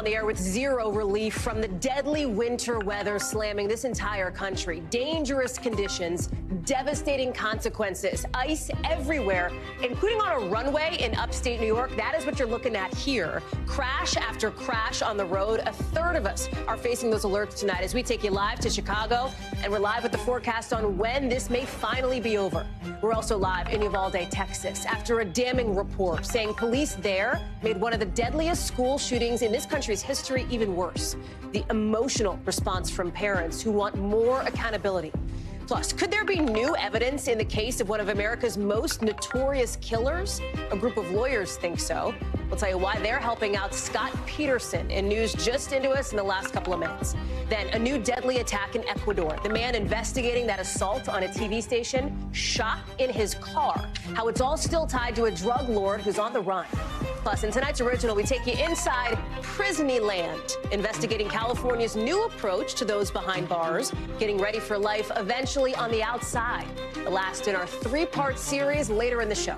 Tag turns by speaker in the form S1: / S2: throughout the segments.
S1: the air with zero relief from the deadly winter weather slamming this entire country. Dangerous conditions, devastating consequences, ice everywhere, including on a runway in upstate New York. That is what you're looking at here. Crash after crash on the road. A third of us are facing those alerts tonight as we take you live to Chicago, and we're live with the forecast on when this may finally be over. We're also live in Uvalde, Texas, after a damning report saying police there made one of the deadliest school shootings in this country's history even worse. The emotional response from parents who want more accountability. Plus, could there be new evidence in the case of one of America's most notorious killers? A group of lawyers think so. We'll tell you why they're helping out Scott Peterson in news just into us in the last couple of minutes. Then a new deadly attack in Ecuador. The man investigating that assault on a TV station shot in his car. How it's all still tied to a drug lord who's on the run. Plus, in tonight's original, we take you inside Prisony Land, investigating California's new approach to those behind bars, getting ready for life eventually on the outside. The last in our three-part series later in the show.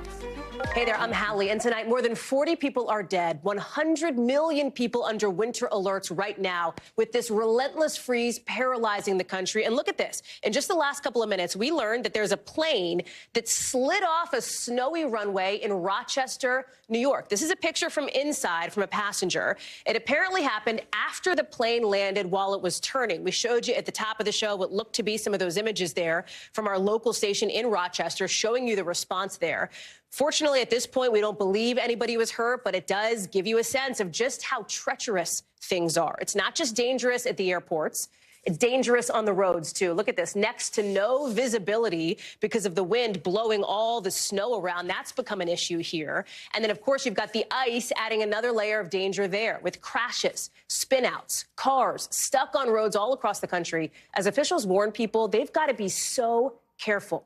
S1: Hey there, I'm Hallie, and tonight more than 40 people are dead, 100 million people under winter alerts right now, with this relentless freeze paralyzing the country. And look at this. In just the last couple of minutes, we learned that there's a plane that slid off a snowy runway in Rochester, New York. This is a picture from inside from a passenger. It apparently happened after the plane landed while it was turning. We showed you at the top of the show what looked to be some of those images there from our local station in Rochester, showing you the response there. Fortunately, at this point, we don't believe anybody was hurt, but it does give you a sense of just how treacherous things are. It's not just dangerous at the airports. It's dangerous on the roads, too. Look at this. Next to no visibility because of the wind blowing all the snow around. That's become an issue here. And then, of course, you've got the ice adding another layer of danger there with crashes, spin-outs, cars stuck on roads all across the country. As officials warn people, they've got to be so careful.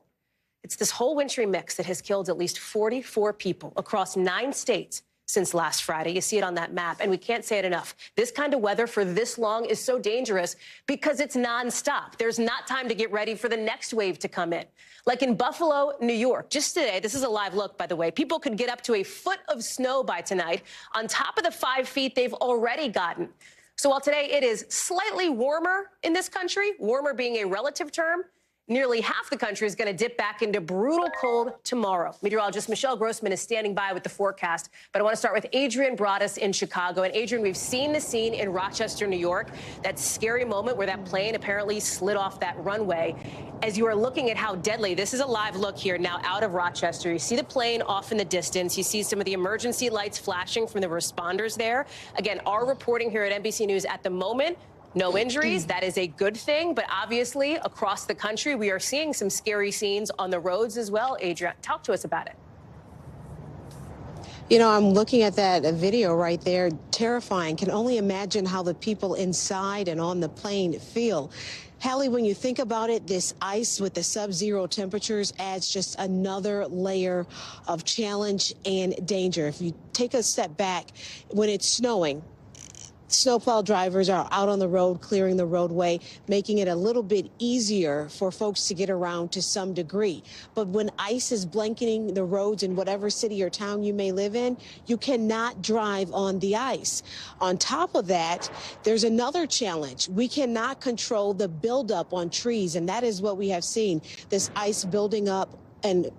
S1: It's this whole wintry mix that has killed at least 44 people across 9 states since last Friday. You see it on that map, and we can't say it enough. This kind of weather for this long is so dangerous because it's nonstop. There's not time to get ready for the next wave to come in. Like in Buffalo, New York, just today, this is a live look, by the way, people could get up to a foot of snow by tonight on top of the 5 feet they've already gotten. So while today it is slightly warmer in this country, warmer being a relative term, nearly half the country is going to dip back into brutal cold tomorrow. Meteorologist Michelle Grossman is standing by with the forecast. But I want to start with Adrian Broaddus in Chicago. And Adrian, we've seen the scene in Rochester, New York, that scary moment where that plane apparently slid off that runway. As you are looking at how deadly, this is a live look here now out of Rochester. You see the plane off in the distance. You see some of the emergency lights flashing from the responders there. Again, our reporting here at NBC News at the moment, no injuries. That is a good thing. But obviously, across the country, we are seeing some scary scenes on the roads as well. Adrian, talk to us about it.
S2: You know, I'm looking at that video right there. Terrifying. Can only imagine how the people inside and on the plane feel. Hallie, when you think about it, this ice with the sub-zero temperatures adds just another layer of challenge and danger. If you take a step back, when it's snowing, snowplow drivers are out on the road, clearing the roadway, making it a little bit easier for folks to get around to some degree. But when ice is blanketing the roads in whatever city or town you may live in, you cannot drive on the ice. On top of that, there's another challenge. We cannot control the buildup on trees, and that is what we have seen, this ice building up and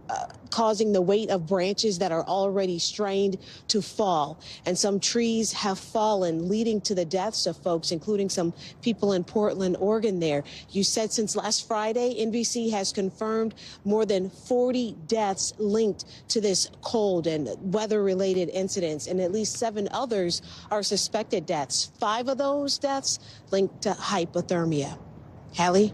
S2: causing the weight of branches that are already strained to fall. And some trees have fallen, leading to the deaths of folks, including some people in Portland, Oregon there. You said since last Friday, NBC has confirmed more than 40 deaths linked to this cold and weather-related incidents, and at least 7 others are suspected deaths. 5 of those deaths linked to hypothermia. Hallie?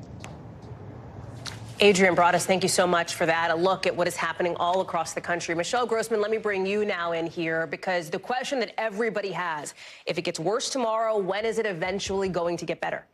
S1: Adrian Broaddus, thank you so much for that. A look at what is happening all across the country. Michelle Grossman, let me bring you now in here, because the question that everybody has, if it gets worse tomorrow, when is it eventually going to get better?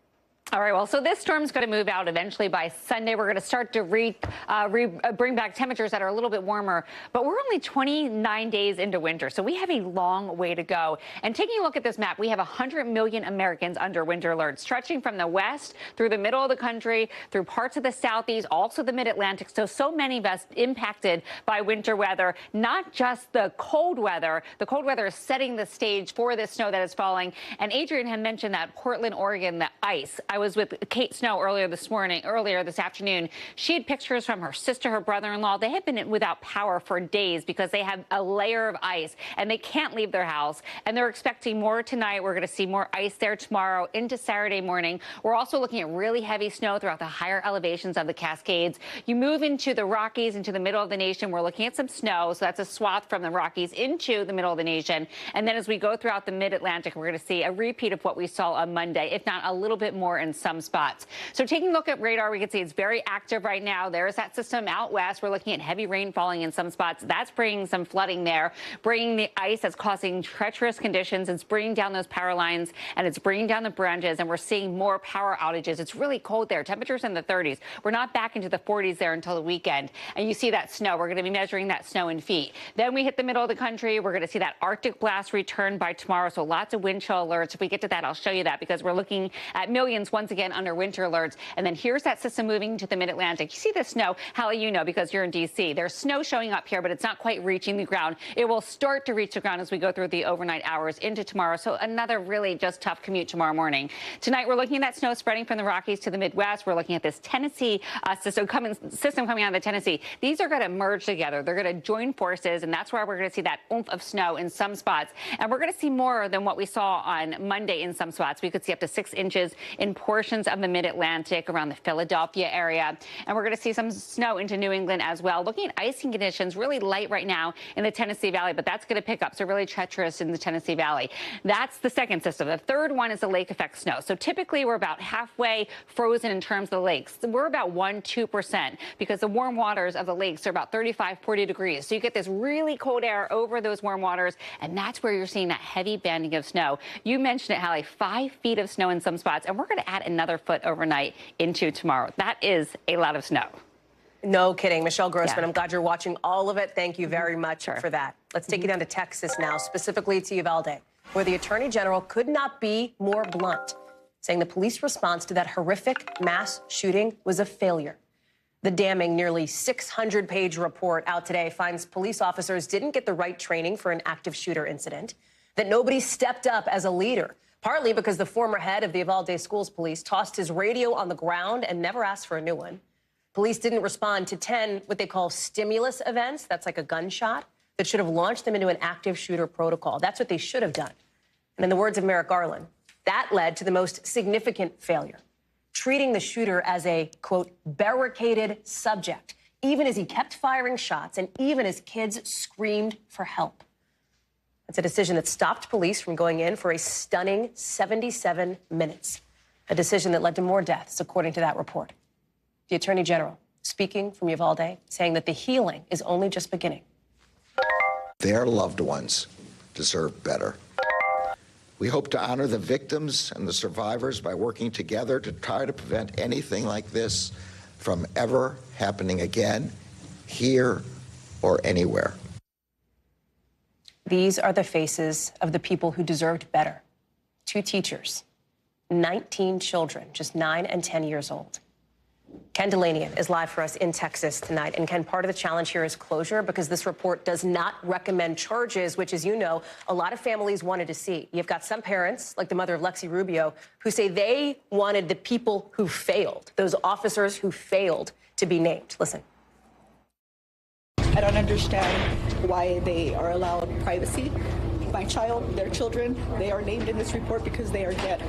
S3: All right, well, so this storm's going to move out eventually by Sunday. We're going to start to bring back temperatures that are a little bit warmer, but we're only 29 days into winter, so we have a long way to go. And taking a look at this map, we have 100 million Americans under winter alert, stretching from the west through the middle of the country, through parts of the southeast, also the mid-Atlantic. So many of us impacted by winter weather, not just the cold weather. The cold weather is setting the stage for this snow that is falling. And Adrian had mentioned that Portland, Oregon, the ice. I was with Kate Snow earlier this afternoon. She had pictures from her sister, her brother-in-law. They have been without power for days because they have a layer of ice and they can't leave their house. And they're expecting more tonight. We're going to see more ice there tomorrow into Saturday morning. We're also looking at really heavy snow throughout the higher elevations of the Cascades. You move into the Rockies, into the middle of the nation. We're looking at some snow. So that's a swath from the Rockies into the middle of the nation. And then as we go throughout the mid-Atlantic, we're going to see a repeat of what we saw on Monday, if not a little bit more in some spots. So taking a look at radar, we can see it's very active right now. There's that system out west. We're looking at heavy rain falling in some spots. That's bringing some flooding there, bringing the ice that's causing treacherous conditions. It's bringing down those power lines and it's bringing down the branches, and we're seeing more power outages. It's really cold there. Temperatures in the 30s. We're not back into the 40s there until the weekend. And you see that snow. We're going to be measuring that snow in feet. Then we hit the middle of the country. We're going to see that Arctic blast return by tomorrow. So lots of wind chill alerts. If we get to that, I'll show you that, because we're looking at millions once again under winter alerts. And then here's that system moving to the mid-Atlantic. You see the snow. Hallie, you know, because you're in D.C. There's snow showing up here, but it's not quite reaching the ground. It will start to reach the ground as we go through the overnight hours into tomorrow. So another really just tough commute tomorrow morning. Tonight, we're looking at that snow spreading from the Rockies to the Midwest. We're looking at this Tennessee system coming out of the Tennessee. These are going to merge together. They're going to join forces, and that's where we're going to see that oomph of snow in some spots. And we're going to see more than what we saw on Monday in some spots. We could see up to 6 inches in portions of the mid-Atlantic around the Philadelphia area. And we're going to see some snow into New England as well. Looking at icing conditions, really light right now in the Tennessee Valley, but that's going to pick up. So really treacherous in the Tennessee Valley. That's the second system. The third one is the lake effect snow. So typically we're about halfway frozen in terms of the lakes. We're about 1-2% because the warm waters of the lakes are about 35-40 degrees. So you get this really cold air over those warm waters, and that's where you're seeing that heavy banding of snow. You mentioned it, Hallie, 5 feet of snow in some spots, and we're going to add another foot overnight into tomorrow. That is a lot of snow.
S1: No kidding. Michelle Grossman,
S3: Yeah.
S1: I'm glad you're watching all of it. Thank you very much for that. Let's take you down to Texas now, specifically to Uvalde, where the Attorney General could not be more blunt, saying the police response to that horrific mass shooting was a failure. The damning nearly 600-page report out today finds police officers didn't get the right training for an active shooter incident, that nobody stepped up as a leader, partly because the former head of the Uvalde Schools Police tossed his radio on the ground and never asked for a new one. Police didn't respond to 10 what they call stimulus events. That's like a gunshot that should have launched them into an active shooter protocol. That's what they should have done. And in the words of Merrick Garland, that led to the most significant failure, treating the shooter as a, quote, barricaded subject, even as he kept firing shots and even as kids screamed for help. It's a decision that stopped police from going in for a stunning 77 minutes, a decision that led to more deaths, according to that report. The Attorney General, speaking from Uvalde, saying that the healing is only just beginning.
S4: Their loved ones deserve better. We hope to honor the victims and the survivors by working together to try to prevent anything like this from ever happening again, here or anywhere.
S1: These are the faces of the people who deserved better. 2 teachers, 19 children, just 9 and 10 years old. Ken Delanian is live for us in Texas tonight. And Ken, part of the challenge here is closure, because this report does not recommend charges, which, as you know, a lot of families wanted to see. You've got some parents, like the mother of Lexi Rubio, who say they wanted the people who failed, those officers who failed, to be named. Listen.
S5: I don't understand why they are allowed privacy. My child, their children, they are named in this report because they are dead.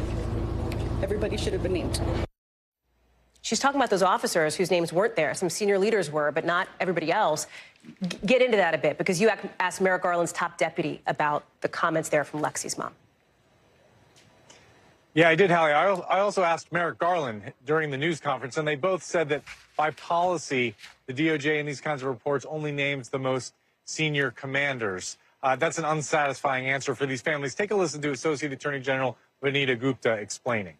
S5: Everybody should have been named.
S1: She's talking about those officers whose names weren't there. Some senior leaders were, but not everybody else. Get into that a bit, because you asked Merrick Garland's top deputy about the comments there from Lexi's mom.
S6: Yeah, I did, Hallie. I also asked Merrick Garland during the news conference, and they both said that by policy, the DOJ in these kinds of reports only names the most senior commanders. That's an unsatisfying answer for these families. Take a listen to Associate Attorney General Vanita Gupta explaining.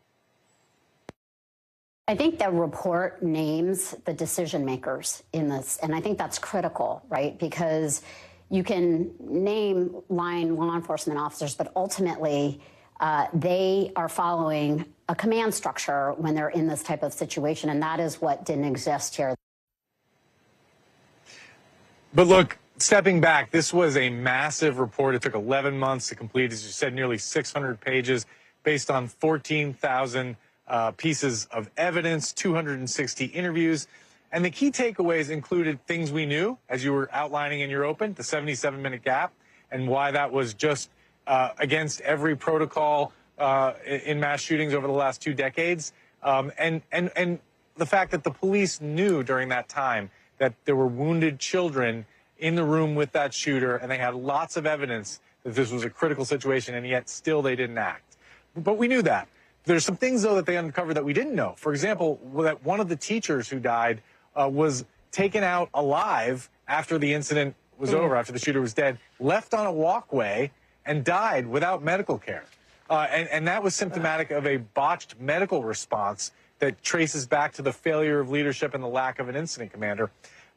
S7: I think the report names the decision makers in this, and I think that's critical, right? Because you can name line law enforcement officers, but ultimately they are following a command structure when they're in this type of situation, and that is what didn't exist here.
S6: But look, stepping back, this was a massive report. It took 11 months to complete, as you said, nearly 600 pages, based on 14,000 pieces of evidence, 260 interviews. And the key takeaways included things we knew, as you were outlining in your open, the 77-minute gap, and why that was just against every protocol in mass shootings over the last 2 decades. And the fact that the police knew during that time that there were wounded children in the room with that shooter, and they had lots of evidence that this was a critical situation, and yet still they didn't act. But we knew that. There's some things, though, that they uncovered that we didn't know. For example, that one of the teachers who died was taken out alive after the incident was over, after the shooter was dead, left on a walkway, and died without medical care. And that was symptomatic of a botched medical response that traces back to the failure of leadership and the lack of an incident commander.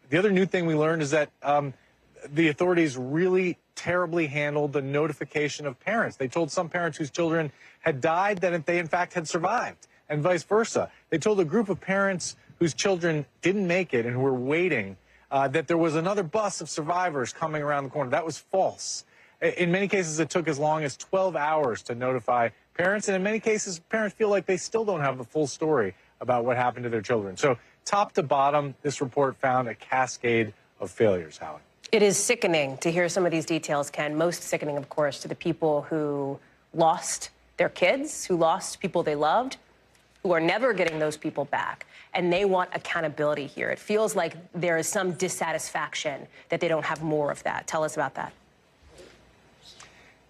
S6: The other new thing we learned is that the authorities really terribly handled the notification of parents. They told some parents whose children had died that they, in fact, had survived, and vice versa. They told a group of parents whose children didn't make it and who were waiting that there was another bus of survivors coming around the corner. That was false. In many cases, it took as long as 12 hours to notify parents, and in many cases, parents feel like they still don't have the full story about what happened to their children. So top to bottom, this report found a cascade of failures, Hallie.
S1: It is sickening to hear some of these details, Ken. Most sickening, of course, to the people who lost their kids, who lost people they loved, who are never getting those people back. And they want accountability here. It feels like there is some dissatisfaction that they don't have more of that. Tell us about that.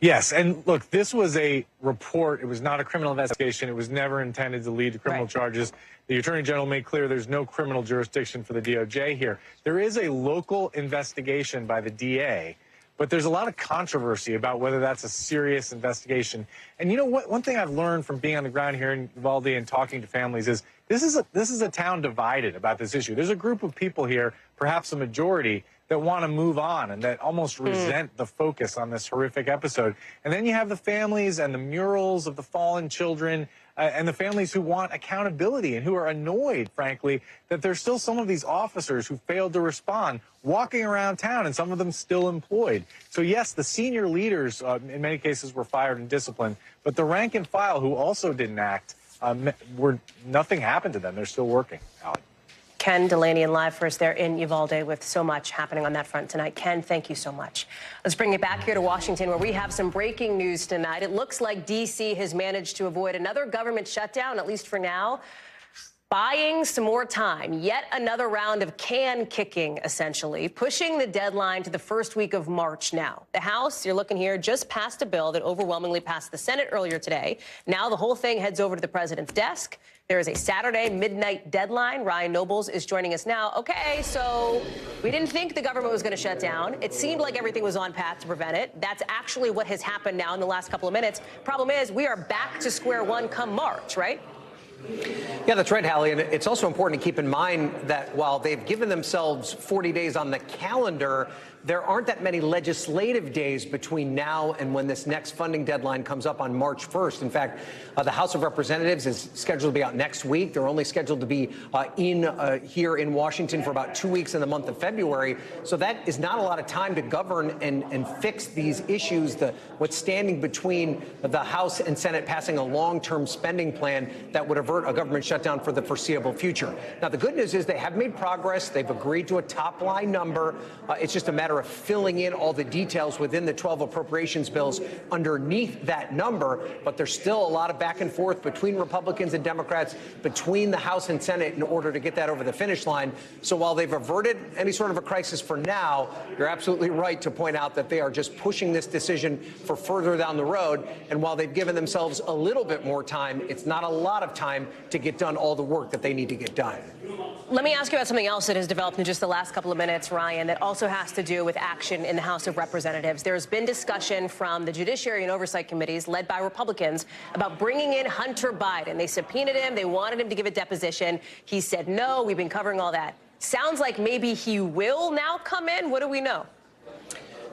S6: Yes, and look, this was a report. It was not a criminal investigation. It was never intended to lead to criminal charges. The Attorney General made clear there's no criminal jurisdiction for the DOJ here. There is a local investigation by the DA, but there's a lot of controversy about whether that's a serious investigation. And you know what? One thing I've learned from being on the ground here in Uvalde and talking to families is this is a town divided about this issue. There's a group of people here, perhaps a majority, that want to move on and that almost resent the focus on this horrific episode. And then you have the families and the murals of the fallen children and the families who want accountability and who are annoyed, frankly, that there's still some of these officers who failed to respond walking around town, and some of them still employed. So, yes, the senior leaders in many cases were fired and disciplined, but the rank and file who also didn't act, nothing happened to them. They're still working, Hallie.
S1: Ken Delaney and live for us there in Uvalde with so much happening on that front tonight. Ken, thank you so much. Let's bring it back here to Washington, where we have some breaking news tonight. It looks like D.C. has managed to avoid another government shutdown, at least for now, buying some more time. Yet another round of can kicking, essentially, pushing the deadline to the first week of March now. The House, you're looking here, just passed a bill that overwhelmingly passed the Senate earlier today. Now the whole thing heads over to the president's desk. There is a Saturday midnight deadline. Ryan Nobles is joining us now. Okay, so we didn't think the government was going to shut down. It seemed like everything was on path to prevent it. That's actually what has happened now in the last couple of minutes. Problem is, we are back to square one come March, right?
S8: Yeah, that's right, Hallie. And it's also important to keep in mind that while they've given themselves 40 days on the calendar, there aren't that many legislative days between now and when this next funding deadline comes up on March 1st. In fact, the House of Representatives is scheduled to be out next week. They're only scheduled to be here in Washington for about 2 weeks in the month of February. So that is not a lot of time to govern and fix these issues, what's standing between the House and Senate passing a long-term spending plan that would avert a government shutdown for the foreseeable future. Now, the good news is they have made progress. They've agreed to a top-line number. It's just a matter of filling in all the details within the 12 appropriations bills underneath that number. But there's still a lot of back and forth between Republicans and Democrats, between the House and Senate, in order to get that over the finish line. So while they've averted any sort of a crisis for now, you're absolutely right to point out that they are just pushing this decision for further down the road. And while they've given themselves a little bit more time, it's not a lot of time to get done all the work that they need to get done.
S1: Let me ask you about something else that has developed in just the last couple of minutes, Ryan, that also has to do with action in the House of Representatives. There's been discussion from the Judiciary and Oversight Committees led by Republicans about bringing in Hunter Biden. They subpoenaed him. They wanted him to give a deposition. He said no. We've been covering all that. Sounds like maybe he will now come in. What do we know?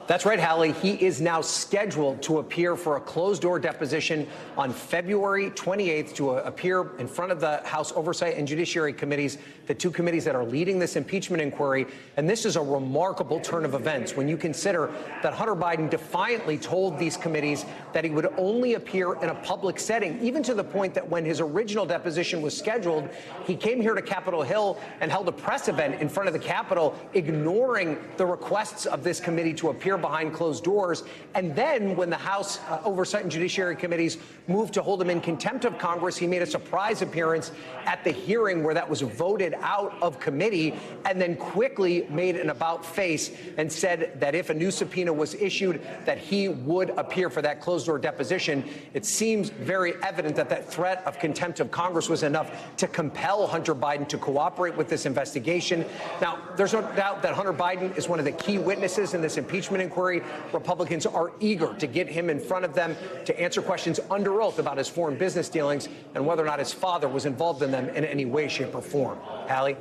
S8: That's right, Hallie. He is now scheduled to appear for a closed-door deposition on February 28th to appear in front of the House Oversight and Judiciary Committees, the two committees that are leading this impeachment inquiry. And this is a remarkable turn of events when you consider that Hunter Biden defiantly told these committees that he would only appear in a public setting, even to the point that when his original deposition was scheduled, he came here to Capitol Hill and held a press event in front of the Capitol, ignoring the requests of this committee to appear behind closed doors. And then when the House Oversight and Judiciary Committees moved to hold him in contempt of Congress, he made a surprise appearance at the hearing where that was voted out of committee, and then quickly made an about face and said that if a new subpoena was issued, that he would appear for that closed-door deposition. It seems very evident that that threat of contempt of Congress was enough to compel Hunter Biden to cooperate with this investigation. Now, there's no doubt that Hunter Biden is one of the key witnesses in this impeachment inquiry. Republicans are eager to get him in front of them to answer questions under oath about his foreign business dealings and whether or not his father was involved in them in any way, shape, or form. Hallie?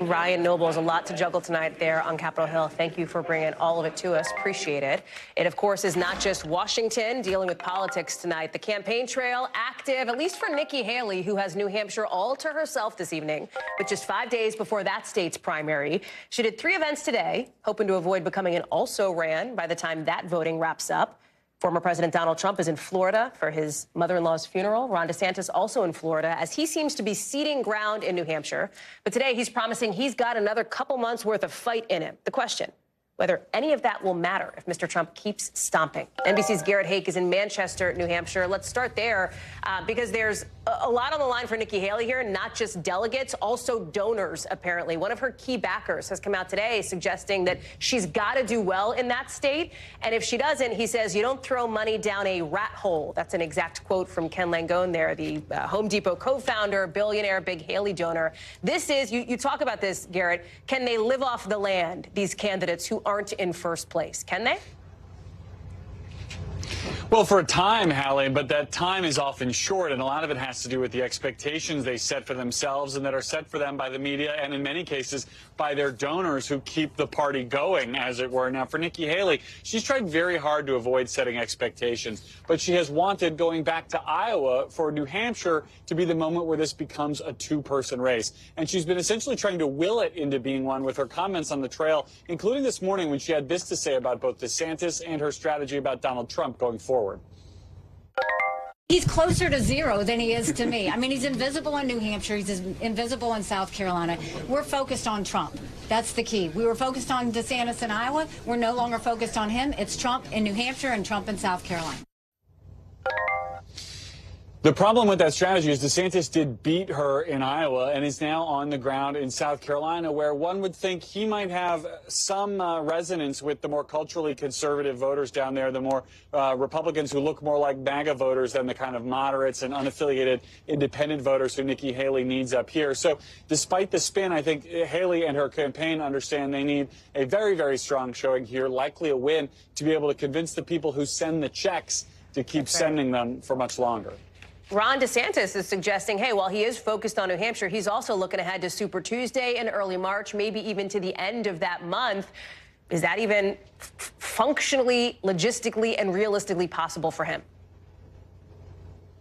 S1: Ryan Noble, has a lot to juggle tonight there on Capitol Hill. Thank you for bringing all of it to us. Appreciate it. It, of course, is not just Washington dealing with politics tonight. The campaign trail active, at least for Nikki Haley, who has New Hampshire all to herself this evening, with just 5 days before that state's primary. She did 3 events today, hoping to avoid becoming an also-ran by the time that voting wraps up. Former President Donald Trump is in Florida for his mother-in-law's funeral. Ron DeSantis also in Florida, as he seems to be ceding ground in New Hampshire. But today he's promising he's got another couple months' worth of fight in him. The question, whether any of that will matter if Mr. Trump keeps stomping. NBC's Garrett Hake is in Manchester, New Hampshire. Let's start there because there's a lot on the line for Nikki Haley here, not just delegates, also donors, apparently. One of her key backers has come out today suggesting that she's got to do well in that state. And if she doesn't, he says, you don't throw money down a rat hole. That's an exact quote from Ken Langone there, the Home Depot co-founder, billionaire, big Haley donor. This is, you talk about this, Garrett, can they live off the land, these candidates who aren't in first place? Can they?
S9: Well, for a time, Hallie, but that time is often short, and a lot of it has to do with the expectations they set for themselves and that are set for them by the media and, in many cases, by their donors who keep the party going, as it were. Now, for Nikki Haley, she's tried very hard to avoid setting expectations, but she has wanted, going back to Iowa, for New Hampshire to be the moment where this becomes a two-person race. And she's been essentially trying to will it into being one with her comments on the trail, including this morning when she had this to say about both DeSantis and her strategy about Donald Trump going forward.
S10: He's closer to zero than he is to me. I mean, he's invisible in New Hampshire. He's invisible in South Carolina. We're focused on Trump. That's the key. We were focused on DeSantis in Iowa. We're no longer focused on him. It's Trump in New Hampshire and Trump in South Carolina.
S9: The problem with that strategy is DeSantis did beat her in Iowa and is now on the ground in South Carolina, where one would think he might have some resonance with the more culturally conservative voters down there, the more Republicans who look more like MAGA voters than the kind of moderates and unaffiliated independent voters who Nikki Haley needs up here. So despite the spin, I think Haley and her campaign understand they need a very, very strong showing here, likely a win, to be able to convince the people who send the checks to keep sending them for much longer.
S1: Ron DeSantis is suggesting, hey, while he is focused on New Hampshire, he's also looking ahead to Super Tuesday in early March, maybe even to the end of that month. Is that even functionally, logistically, and realistically possible for him?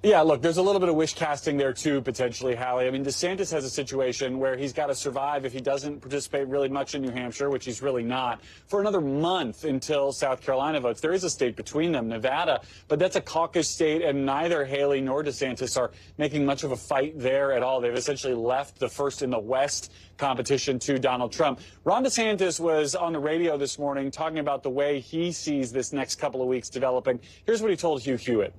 S9: Yeah, look, there's a little bit of wish casting there, too, potentially, Hallie. I mean, DeSantis has a situation where he's got to survive if he doesn't participate really much in New Hampshire, which he's really not, for another month until South Carolina votes. There is a state between them, Nevada, but that's a caucus state, and neither Haley nor DeSantis are making much of a fight there at all. They've essentially left the first in the West competition to Donald Trump. Ron DeSantis was on the radio this morning talking about the way he sees this next couple of weeks developing. Here's what he told Hugh Hewitt.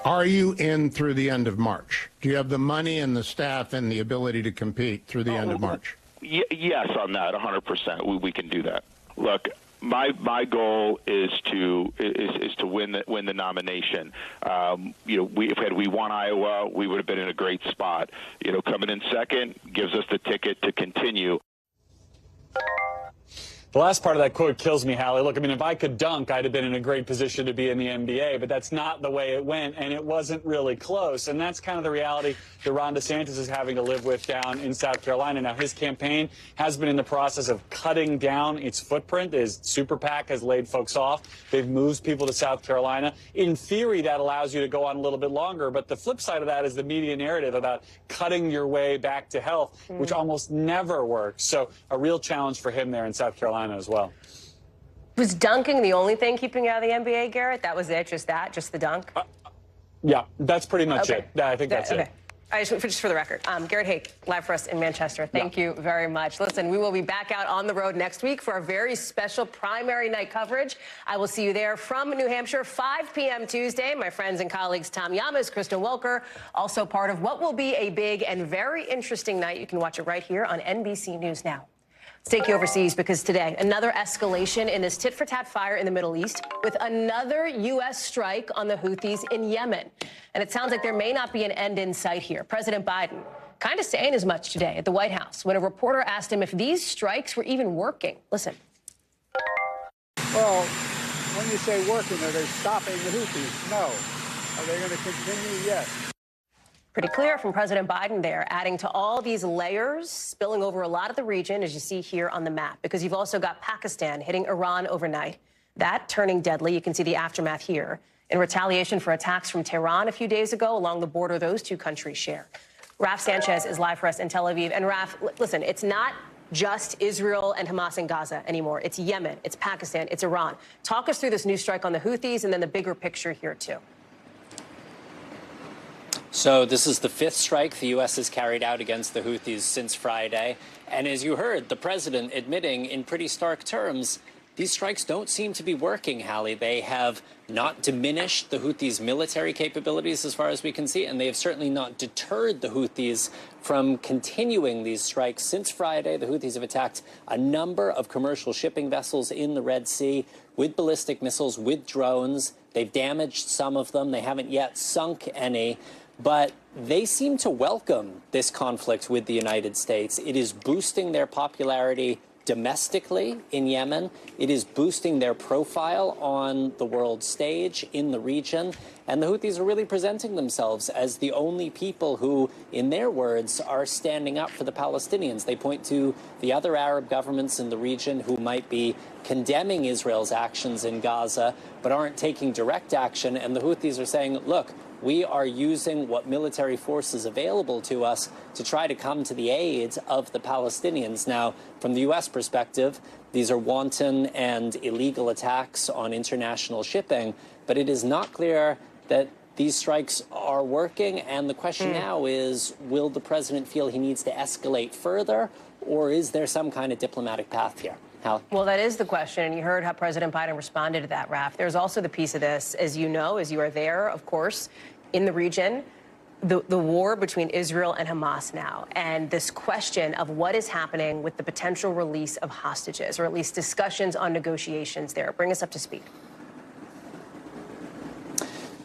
S11: Are you in through the end of March? Do you have the money and the staff and the ability to compete through the end of March?
S12: Yes, on that, 100%. We can do that. Look, My goal is to win the nomination. Had we won Iowa, we would have been in a great spot. Coming in second gives us the ticket to continue.
S9: The last part of that quote kills me, Hallie. Look, I mean, if I could dunk, I'd have been in a great position to be in the NBA, but that's not the way it went, and it wasn't really close. And that's kind of the reality that Ron DeSantis is having to live with down in South Carolina. Now, his campaign has been in the process of cutting down its footprint. His super PAC has laid folks off. They've moved people to South Carolina. In theory, that allows you to go on a little bit longer, but the flip side of that is the media narrative about cutting your way back to health, which almost never works. So a real challenge for him there in South Carolina as well.
S1: Was dunking the only thing keeping you out of the NBA, Garrett? That was it? Just the dunk?
S9: Yeah, that's pretty much it. Yeah, I think that's it.
S1: Just for the record, Garrett Haake, live for us in Manchester. Thank you very much. Listen, we will be back out on the road next week for our very special primary night coverage. I will see you there from New Hampshire, 5 p.m. Tuesday. My friends and colleagues Tom Yamas, Kristen Welker, also part of what will be a big and very interesting night. You can watch it right here on NBC News Now. Let's take you overseas because today, another escalation in this tit-for-tat fire in the Middle East with another U.S. strike on the Houthis in Yemen. And it sounds like there may not be an end in sight here. President Biden kind of saying as much today at the White House when a reporter asked him if these strikes were even working. Listen.
S13: Well, when you say working, are they stopping the Houthis? No. Are they going to continue? Yes.
S1: Pretty clear from President Biden there, adding to all these layers, spilling over a lot of the region, as you see here on the map, because you've also got Pakistan hitting Iran overnight, that turning deadly. You can see the aftermath here in retaliation for attacks from Tehran a few days ago along the border those two countries share. Raf Sanchez is live for us in Tel Aviv. And Raf, listen, it's not just Israel and Hamas in Gaza anymore. It's Yemen, it's Pakistan, it's Iran. Talk us through this new strike on the Houthis and then the bigger picture here, too.
S14: So this is the fifth strike the U.S. has carried out against the Houthis since Friday. And as you heard, the president admitting in pretty stark terms, these strikes don't seem to be working, Hallie. They have not diminished the Houthis' military capabilities as far as we can see, and they have certainly not deterred the Houthis from continuing these strikes. Since Friday, the Houthis have attacked a number of commercial shipping vessels in the Red Sea with ballistic missiles, with drones. They've damaged some of them. They haven't yet sunk any. But they seem to welcome this conflict with the United States. It is boosting their popularity domestically in Yemen. It is boosting their profile on the world stage in the region. And the Houthis are really presenting themselves as the only people who, in their words, are standing up for the Palestinians. They point to the other Arab governments in the region who might be condemning Israel's actions in Gaza, but aren't taking direct action. And the Houthis are saying, look, we are using what military force is available to us to try to come to the aid of the Palestinians. Now, from the U.S. perspective, these are wanton and illegal attacks on international shipping, but it is not clear that these strikes are working. And the question now is, will the president feel he needs to escalate further, or is there some kind of diplomatic path here? Hallie? Well,
S1: that is the question, and you heard how President Biden responded to that, Raf. There's also the piece of this, as you know, as you are there, of course, in the region, the war between Israel and Hamas now, and this question of what is happening with the potential release of hostages, or at least discussions on negotiations there. Bring us up to speed.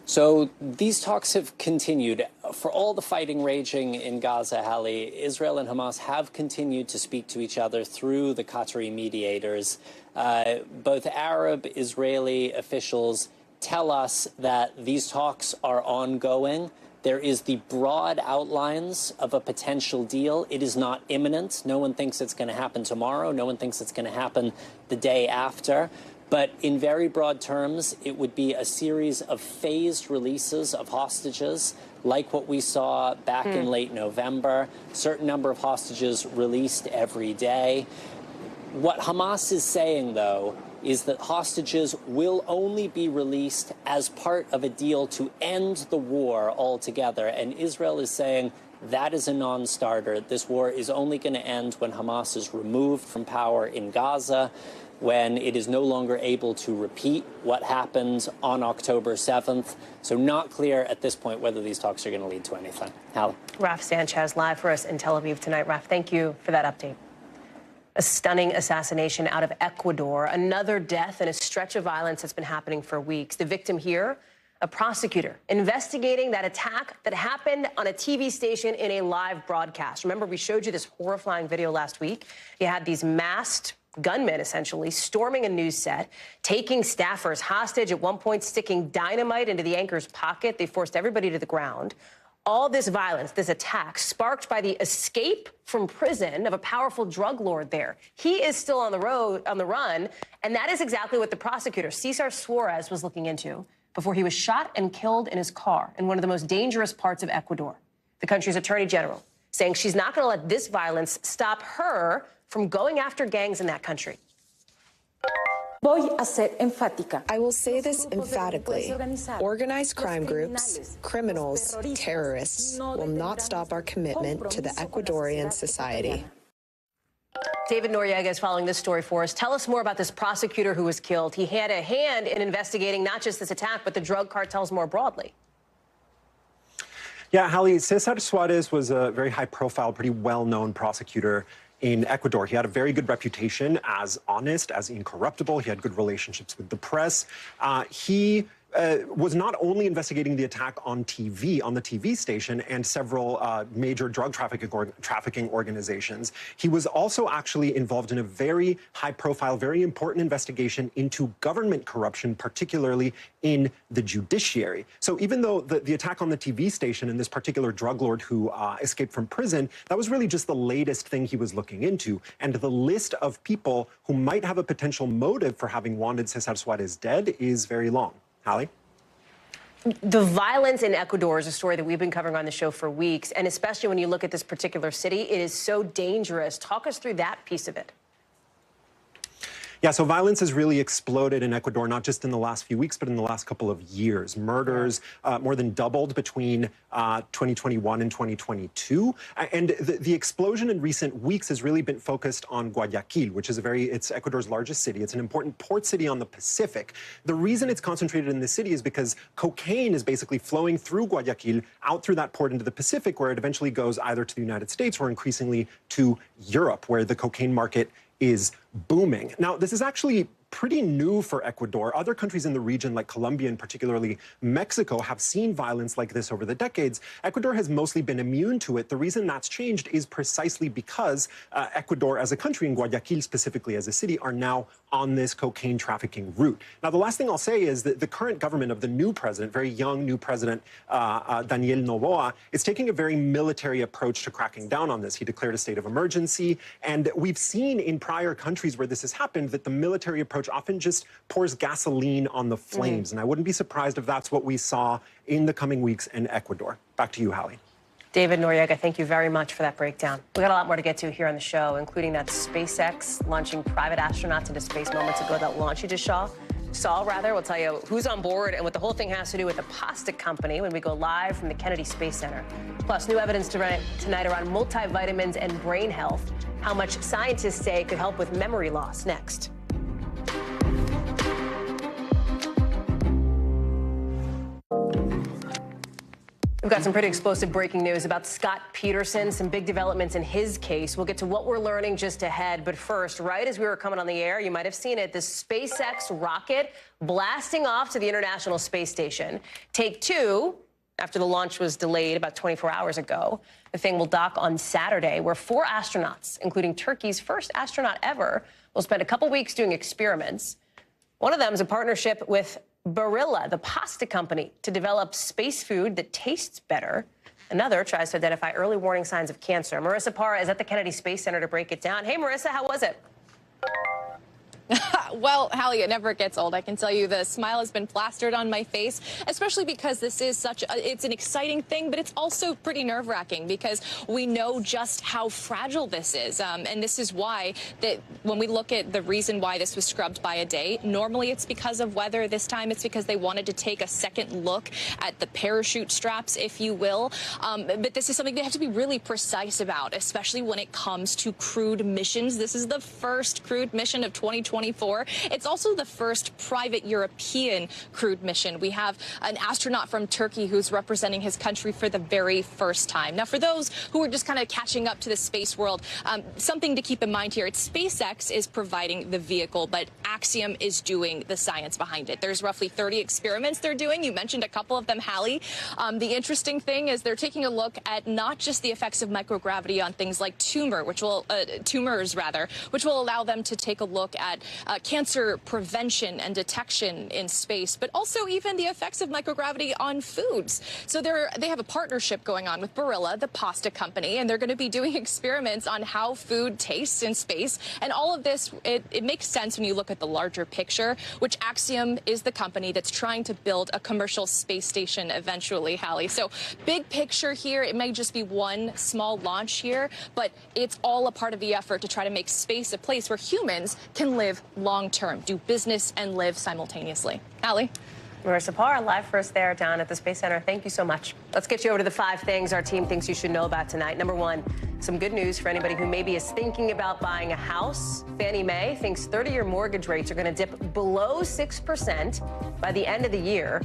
S14: So these talks have continued. For all the fighting raging in Gaza, Hallie, Israel and Hamas have continued to speak to each other through the Qatari mediators. Both Arab, Israeli officials tell us that these talks are ongoing. There is the broad outlines of a potential deal. It is not imminent. No one thinks it's going to happen tomorrow. No one thinks it's going to happen the day after. But in very broad terms, it would be a series of phased releases of hostages, like what we saw back in late November. Certain number of hostages released every day. What Hamas is saying, though, is that hostages will only be released as part of a deal to end the war altogether. And Israel is saying that is a non-starter. This war is only going to end when Hamas is removed from power in Gaza, when it is no longer able to repeat what happened on October 7th. So not clear at this point whether these talks are going to lead to anything. Hallie?
S1: Raf Sanchez live for us in Tel Aviv tonight. Raf, thank you for that update. A stunning assassination out of Ecuador, another death in a stretch of violence that's been happening for weeks. The victim here, a prosecutor investigating that attack that happened on a TV station in a live broadcast. Remember, we showed you this horrifying video last week. You had these masked gunmen, essentially, storming a news set, taking staffers hostage, at one point sticking dynamite into the anchor's pocket. They forced everybody to the ground. All this violence, this attack, sparked by the escape from prison of a powerful drug lord there. He is still on the run, and that is exactly what the prosecutor, Cesar Suarez, was looking into before he was shot and killed in his car in one of the most dangerous parts of Ecuador. The country's attorney general saying she's not going to let this violence stop her from going after gangs in that country.
S15: I will say this emphatically. Organized crime groups, criminals, terrorists will not stop our commitment to the Ecuadorian society.
S1: David Noriega is following this story for us. Tell us more about this prosecutor who was killed. He had a hand in investigating not just this attack, but the drug cartels more broadly.
S16: Yeah, Hallie, Cesar Suarez was a very high-profile, pretty well-known prosecutor in Ecuador. He had a very good reputation as honest, as incorruptible. He had good relationships with the press. He was not only investigating the attack on TV, on the TV station, and several major drug trafficking organizations. He was also actually involved in a very high-profile, very important investigation into government corruption, particularly in the judiciary. So even though the attack on the TV station and this particular drug lord who escaped from prison, that was really just the latest thing he was looking into. And the list of people who might have a potential motive for having wanted Cesar Suarez dead is very long. Hallie?
S1: The violence in Ecuador is a story that we've been covering on the show for weeks, and especially when you look at this particular city, it is so dangerous. Talk us through that piece of it.
S16: Yeah, so violence has really exploded in Ecuador, not just in the last few weeks, but in the last couple of years. Murders more than doubled between 2021 and 2022. And the explosion in recent weeks has really been focused on Guayaquil, which is it's Ecuador's largest city. It's an important port city on the Pacific. The reason it's concentrated in this city is because cocaine is basically flowing through Guayaquil, out through that port into the Pacific, where it eventually goes either to the United States or increasingly to Europe, where the cocaine market is booming. Now, this is actually pretty new for Ecuador. Other countries in the region, like Colombia and particularly Mexico, have seen violence like this over the decades. Ecuador has mostly been immune to it. The reason that's changed is precisely because Ecuador as a country, and Guayaquil specifically as a city, are now on this cocaine trafficking route. Now, the last thing I'll say is that the current government of the new president, very young new president, Daniel Noboa, is taking a very military approach to cracking down on this. He declared a state of emergency, and we've seen in prior countries where this has happened that the military approach often just pours gasoline on the flames. And I wouldn't be surprised if that's what we saw in the coming weeks in Ecuador. Back to you, Hallie.
S1: David Noriega, thank you very much for that breakdown. We got a lot more to get to here on the show, including that SpaceX launching private astronauts into space moments ago. That launch you just saw, we'll tell you who's on board and what the whole thing has to do with the pasta company when we go live from the Kennedy Space Center. Plus, new evidence tonight around multivitamins and brain health, how much scientists say could help with memory loss. Next. We've got some pretty explosive breaking news about Scott Peterson, some big developments in his case. We'll get to what we're learning just ahead. But first, right as we were coming on the air, you might have seen it, the SpaceX rocket blasting off to the International Space Station. Take two, after the launch was delayed about 24 hours ago. The thing will dock on Saturday, where 4 astronauts, including Turkey's first astronaut ever, will spend a couple weeks doing experiments. One of them is a partnership with Barilla, the pasta company, to develop space food that tastes better. Another tries to identify early warning signs of cancer. Marissa Parra is at the Kennedy Space Center to break it down. Hey, Marissa, how was it?
S17: Well, Hallie, it never gets old. I can tell you the smile has been plastered on my face, especially because this is it's an exciting thing, but it's also pretty nerve-wracking because we know just how fragile this is. And this is why that when we look at the reason why this was scrubbed by a day, normally it's because of weather. This time it's because they wanted to take a second look at the parachute straps, if you will. But this is something they have to be really precise about, especially when it comes to crewed missions. This is the first crewed mission of 2020. 2024. It's also the first private European crewed mission. We have an astronaut from Turkey who's representing his country for the very first time. Now, for those who are just kind of catching up to the space world, something to keep in mind here, it's SpaceX is providing the vehicle, but Axiom is doing the science behind it. There's roughly 30 experiments they're doing. You mentioned a couple of them, Hallie. The interesting thing is they're taking a look at not just the effects of microgravity on things like tumors, which will allow them to take a look at cancer prevention and detection in space, but also even the effects of microgravity on foods. So they have a partnership going on with Barilla, the pasta company, and they're going to be doing experiments on how food tastes in space. And all of this, it makes sense when you look at the larger picture, which Axiom is the company that's trying to build a commercial space station eventually, Hallie. So big picture here, it may just be one small launch here, but it's all a part of the effort to try to make space a place where humans can live long-term, do business and live simultaneously. Hallie?
S1: Marissa Parr, live for us there down at the Space Center. Thank you so much. Let's get you over to the 5 things our team thinks you should know about tonight. Number 1, some good news for anybody who maybe is thinking about buying a house. Fannie Mae thinks 30-year mortgage rates are going to dip below 6% by the end of the year.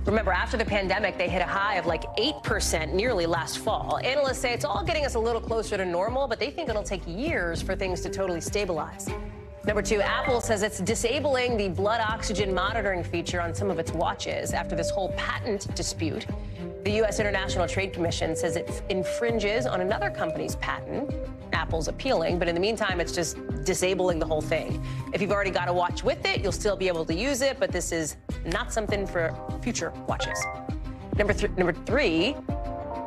S1: Remember, after the pandemic, they hit a high of like 8% nearly last fall. Analysts say it's all getting us a little closer to normal, but they think it'll take years for things to totally stabilize. Number 2, Apple says it's disabling the blood oxygen monitoring feature on some of its watches after this whole patent dispute. The U.S. International Trade Commission says it infringes on another company's patent. Apple's appealing, but in the meantime, it's just disabling the whole thing. If you've already got a watch with it, you'll still be able to use it, but this is not something for future watches. Number 3,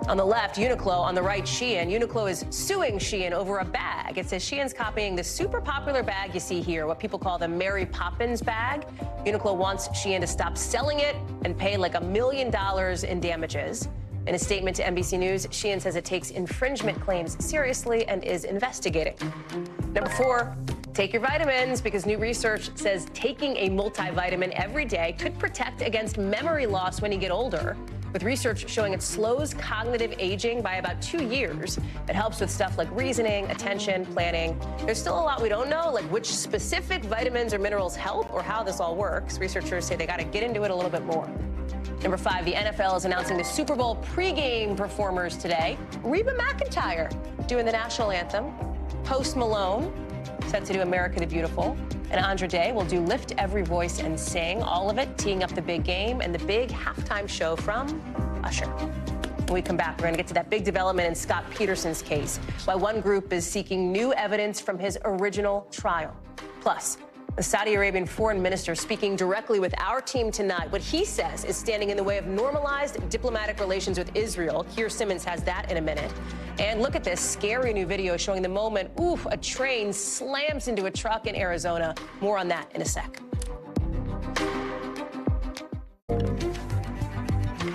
S1: on the left, Uniqlo. On the right, Shein. Uniqlo is suing Shein over a bag. It says Shein's copying the super popular bag you see here, what people call the Mary Poppins bag. Uniqlo wants Shein to stop selling it and pay like $1 million in damages. In a statement to NBC News, Shein says it takes infringement claims seriously and is investigating. Number 4, take your vitamins, because new research says taking a multivitamin every day could protect against memory loss when you get older. With research showing it slows cognitive aging by about 2 years. It helps with stuff like reasoning, attention, planning. There's still a lot we don't know, like which specific vitamins or minerals help or how this all works. Researchers say they got to get into it a little bit more. Number 5, the NFL is announcing the Super Bowl pregame performers today. Reba McEntire doing the national anthem. Post Malone set to do America the Beautiful. And Andra Day will do Lift Every Voice and Sing, all of it teeing up the big game and the big halftime show from Usher. When we come back, we're going to get to that big development in Scott Peterson's case, why one group is seeking new evidence from his original trial. Plus, the Saudi Arabian foreign minister speaking directly with our team tonight. What he says is standing in the way of normalized diplomatic relations with Israel. Keir Simmons has that in a minute. And look at this scary new video showing the moment, a train slams into a truck in Arizona. More on that in a sec.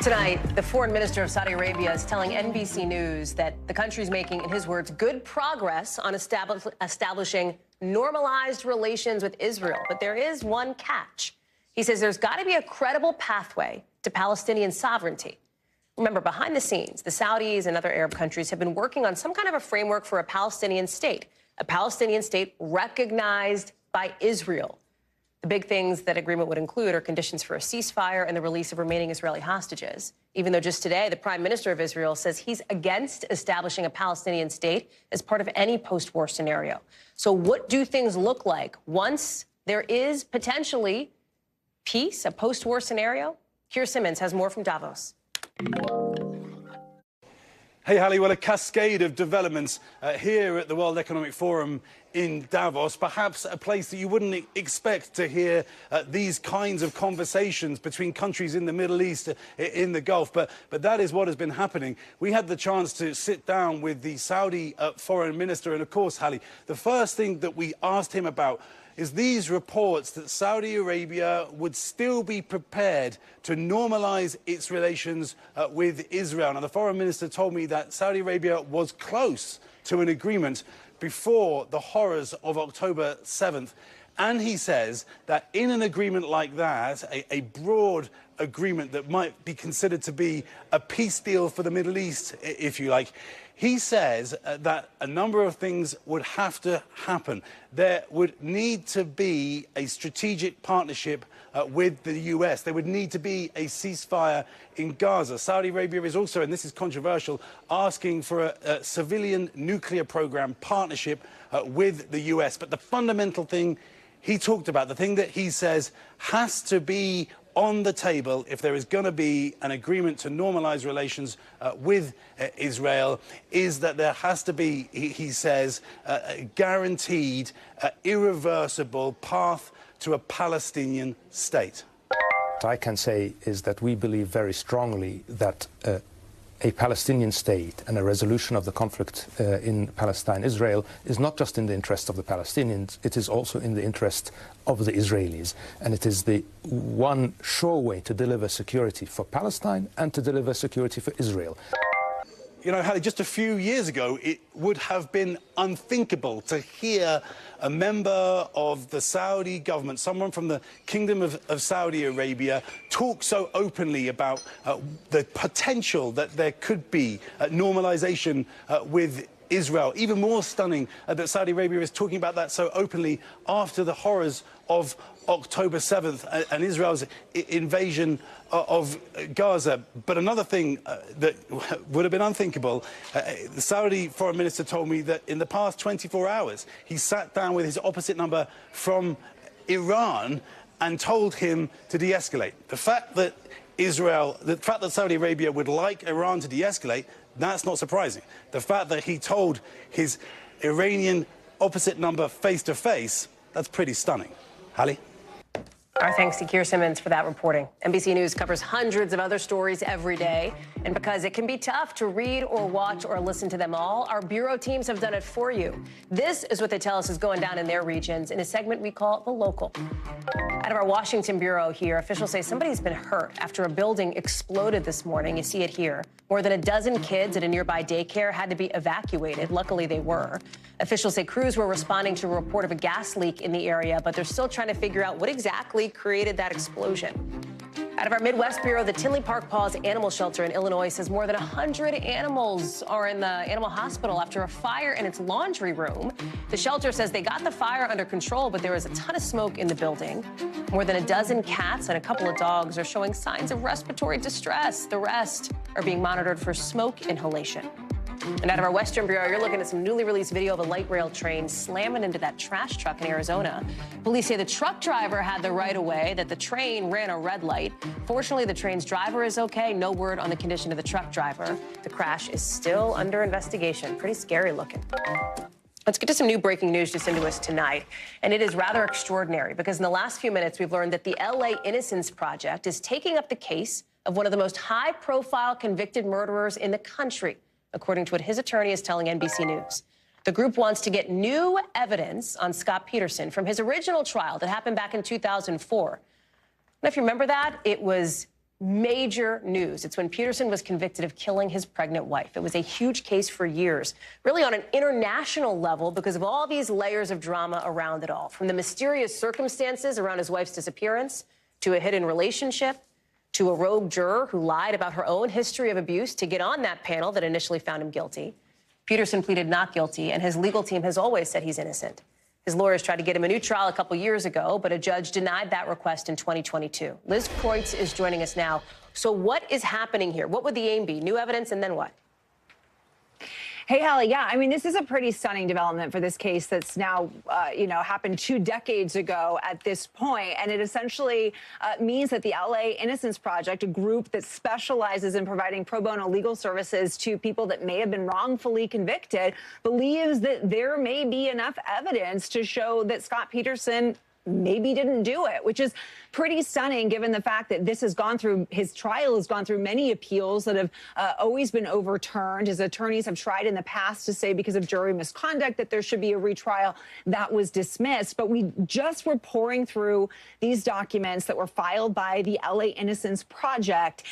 S1: Tonight, the foreign minister of Saudi Arabia is telling NBC News that the country's making, in his words, good progress on establishing normalized relations with Israel. But there is one catch. He says there's got to be a credible pathway to Palestinian sovereignty. Remember, behind the scenes, the Saudis and other Arab countries have been working on some kind of a framework for a Palestinian state recognized by Israel. The big things that agreement would include are conditions for a ceasefire and the release of remaining Israeli hostages. Even though just today, the prime minister of Israel says he's against establishing a Palestinian state as part of any post-war scenario. So what do things look like once there is potentially peace, a post-war scenario? Keir Simmons has more from Davos.
S18: Hey, Hallie, well, a cascade of developments here at the World Economic Forum in Davos, perhaps a place that you wouldn't expect to hear these kinds of conversations between countries in the Middle East, in the Gulf, but that is what has been happening. We had the chance to sit down with the Saudi foreign minister, and of course, Hallie, the first thing that we asked him about is these reports that Saudi Arabia would still be prepared to normalize its relations with Israel. Now, the foreign minister told me that Saudi Arabia was close to an agreement before the horrors of October 7th. And he says that in an agreement like that, a broad agreement that might be considered to be a peace deal for the Middle East, if you like, He says that a number of things would have to happen. There would need to be a strategic partnership with the US. There would need to be a ceasefire in Gaza. Saudi Arabia is also, and this is controversial, asking for a civilian nuclear program partnership with the US. But the fundamental thing he talked about, the thing that he says has to be on the table if there is going to be an agreement to normalize relations with Israel, is that there has to be, he says, a guaranteed, irreversible path to a Palestinian state.
S19: What I can say is that we believe very strongly that a Palestinian state and a resolution of the conflict in Palestine, Israel, is not just in the interest of the Palestinians, it is also in the interest of the Israelis. And it is the one sure way to deliver security for Palestine and to deliver security for Israel.
S18: You know, Hallie, just a few years ago, it would have been unthinkable to hear a member of the Saudi government, someone from the Kingdom of Saudi Arabia, talk so openly about the potential that there could be normalization with Israel. Even more stunning that Saudi Arabia is talking about that so openly after the horrors of October 7th and Israel's invasion of Gaza. But another thing that would have been unthinkable, the Saudi foreign minister told me that in the past 24 hours, he sat down with his opposite number from Iran and told him to de-escalate. The fact that Saudi Arabia would like Iran to de-escalate, that's not surprising. The fact that he told his Iranian opposite number face-to-face, that's pretty stunning. Hallie?
S1: Our thanks to Keir Simmons for that reporting. NBC News covers hundreds of other stories every day. And because it can be tough to read or watch or listen to them all, our bureau teams have done it for you. This is what they tell us is going down in their regions in a segment we call The Local. Out of our Washington bureau here, officials say somebody's been hurt after a building exploded this morning. You see it here. More than a dozen kids at a nearby daycare had to be evacuated. Luckily, they were. Officials say crews were responding to a report of a gas leak in the area, but they're still trying to figure out what exactly created that explosion. Out of our Midwest bureau, the Tinley Park Paws Animal Shelter in Illinois says more than 100 animals are in the animal hospital after a fire in its laundry room. The shelter says they got the fire under control, but there was a ton of smoke in the building. More than a dozen cats and a couple of dogs are showing signs of respiratory distress. The rest are being monitored for smoke inhalation. And out of our Western Bureau, you're looking at some newly released video of a light rail train slamming into that trash truck in Arizona. Police say the truck driver had the right of way, that the train ran a red light. Fortunately, the train's driver is okay. No word on the condition of the truck driver. The crash is still under investigation. Pretty scary looking. Let's get to some new breaking news just into us tonight. And it is rather extraordinary because in the last few minutes, we've learned that the LA Innocence Project is taking up the case of one of the most high-profile convicted murderers in the country, according to what his attorney is telling NBC News. The group wants to get new evidence on Scott Peterson from his original trial that happened back in 2004. And if you remember that, it was major news. It's when Peterson was convicted of killing his pregnant wife. It was a huge case for years, really on an international level because of all these layers of drama around it all, from the mysterious circumstances around his wife's disappearance to a hidden relationship, to a rogue juror who lied about her own history of abuse to get on that panel that initially found him guilty. Peterson pleaded not guilty, and his legal team has always said he's innocent. His lawyers tried to get him a new trial a couple years ago, but a judge denied that request in 2022. Liz Kreutz is joining us now. So what is happening here? What would the aim be? New evidence, and then what?
S20: Hey, Hallie, yeah, I mean, this is a pretty stunning development for this case that's now, happened 2 decades ago at this point. And it essentially means that the LA Innocence Project, a group that specializes in providing pro bono legal services to people that may have been wrongfully convicted, believes that there may be enough evidence to show that Scott Peterson maybe didn't do it, which is pretty stunning given the fact that this has gone through, his trial has gone through many appeals that have always been overturned. His attorneys have tried in the past to say because of jury misconduct that there should be a retrial. That was dismissed. But we just were pouring through these documents that were filed by the LA Innocence Project.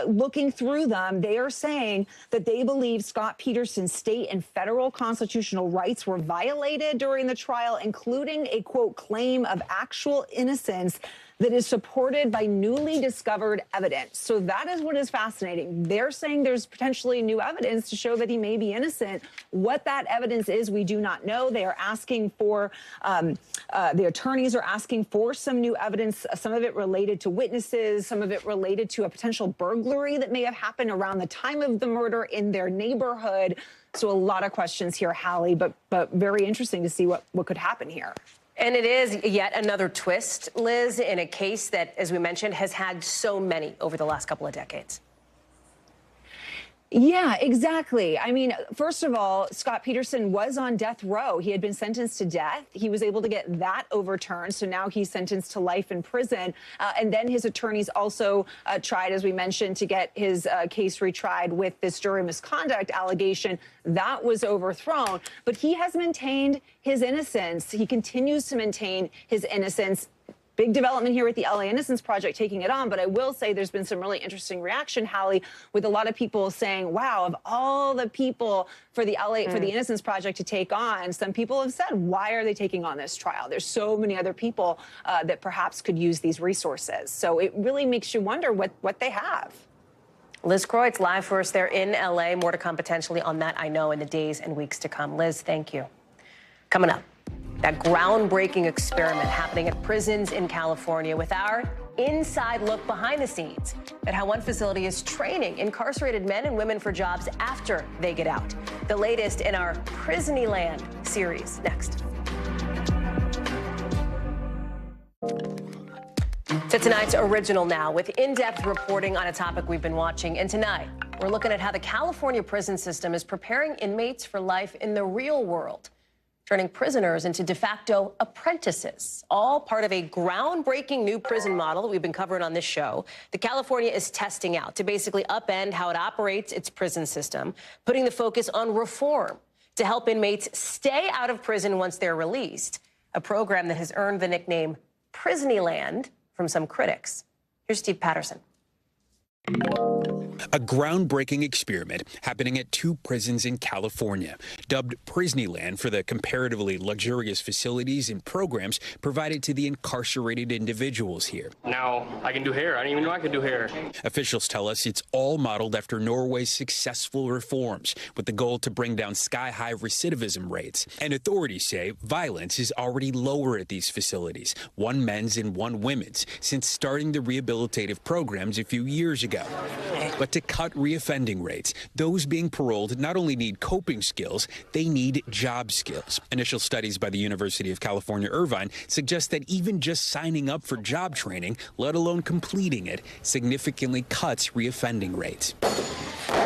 S20: Looking through them, they are saying that they believe Scott Peterson's state and federal constitutional rights were violated during the trial, including a, quote, claim of actual innocence that is supported by newly discovered evidence. So that is what is fascinating. They're saying there's potentially new evidence to show that he may be innocent. What that evidence is, we do not know. They are asking for, the attorneys are asking for some new evidence, some of it related to witnesses, some of it related to a potential burglary that may have happened around the time of the murder in their neighborhood. So a lot of questions here, Hallie, but very interesting to see what could happen here.
S1: And it is yet another twist, Liz, in a case that, as we mentioned, has had so many over the last couple of decades.
S20: Yeah, exactly. I mean, first of all, Scott Peterson was on death row. He had been sentenced to death. He was able to get that overturned. So now he's sentenced to life in prison. And then his attorneys also tried, as we mentioned, to get his case retried with this jury misconduct allegation. That was overthrown. But he has maintained his innocence. He continues to maintain his innocence. Big development here with the LA Innocence Project taking it on. But I will say there's been some really interesting reaction, Hallie, with a lot of people saying, wow, of all the people for the for the Innocence Project to take on, some people have said, why are they taking on this trial? There's so many other people that perhaps could use these resources. So it really makes you wonder what they have.
S1: Liz Kreutz live for us there in LA. More to come potentially on that, I know, in the days and weeks to come. Liz, thank you. Coming up, that groundbreaking experiment happening at prisons in California with our inside look behind the scenes at how one facility is training incarcerated men and women for jobs after they get out. The latest in our Prison-y-Land series next. To tonight's original now with in-depth reporting on a topic we've been watching. And tonight, we're looking at how the California prison system is preparing inmates for life in the real world, turning prisoners into de facto apprentices, all part of a groundbreaking new prison model that we've been covering on this show. The California is testing out to basically upend how it operates its prison system, putting the focus on reform to help inmates stay out of prison once they're released, a program that has earned the nickname Prison-y-Land from some critics. Here's Steve Patterson.
S21: A groundbreaking experiment happening at 2 prisons in California, dubbed Prison-y-Land for the comparatively luxurious facilities and programs provided to the incarcerated individuals here.
S22: Now I can do hair. I didn't even know I could do hair.
S21: Officials tell us it's all modeled after Norway's successful reforms, with the goal to bring down sky-high recidivism rates. And authorities say violence is already lower at these facilities, 1 men's and 1 women's, since starting the rehabilitative programs a few years ago. But to cut reoffending rates, those being paroled not only need coping skills, they need job skills. Initial studies by the University of California, Irvine suggest that even just signing up for job training, let alone completing it, significantly cuts reoffending rates.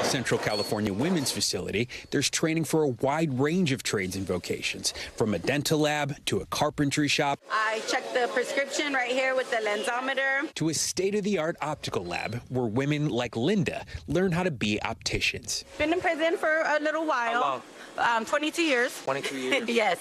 S21: Central California Women's Facility, there's training for a wide range of trades and vocations, from a dental lab to a carpentry shop.
S23: I checked the prescription right here with the lensometer.
S21: To a state-of-the-art optical lab where women like Linda learn how to be opticians.
S23: Been in prison for a little while. How long? 22 years.
S22: 22 years?
S23: Yes.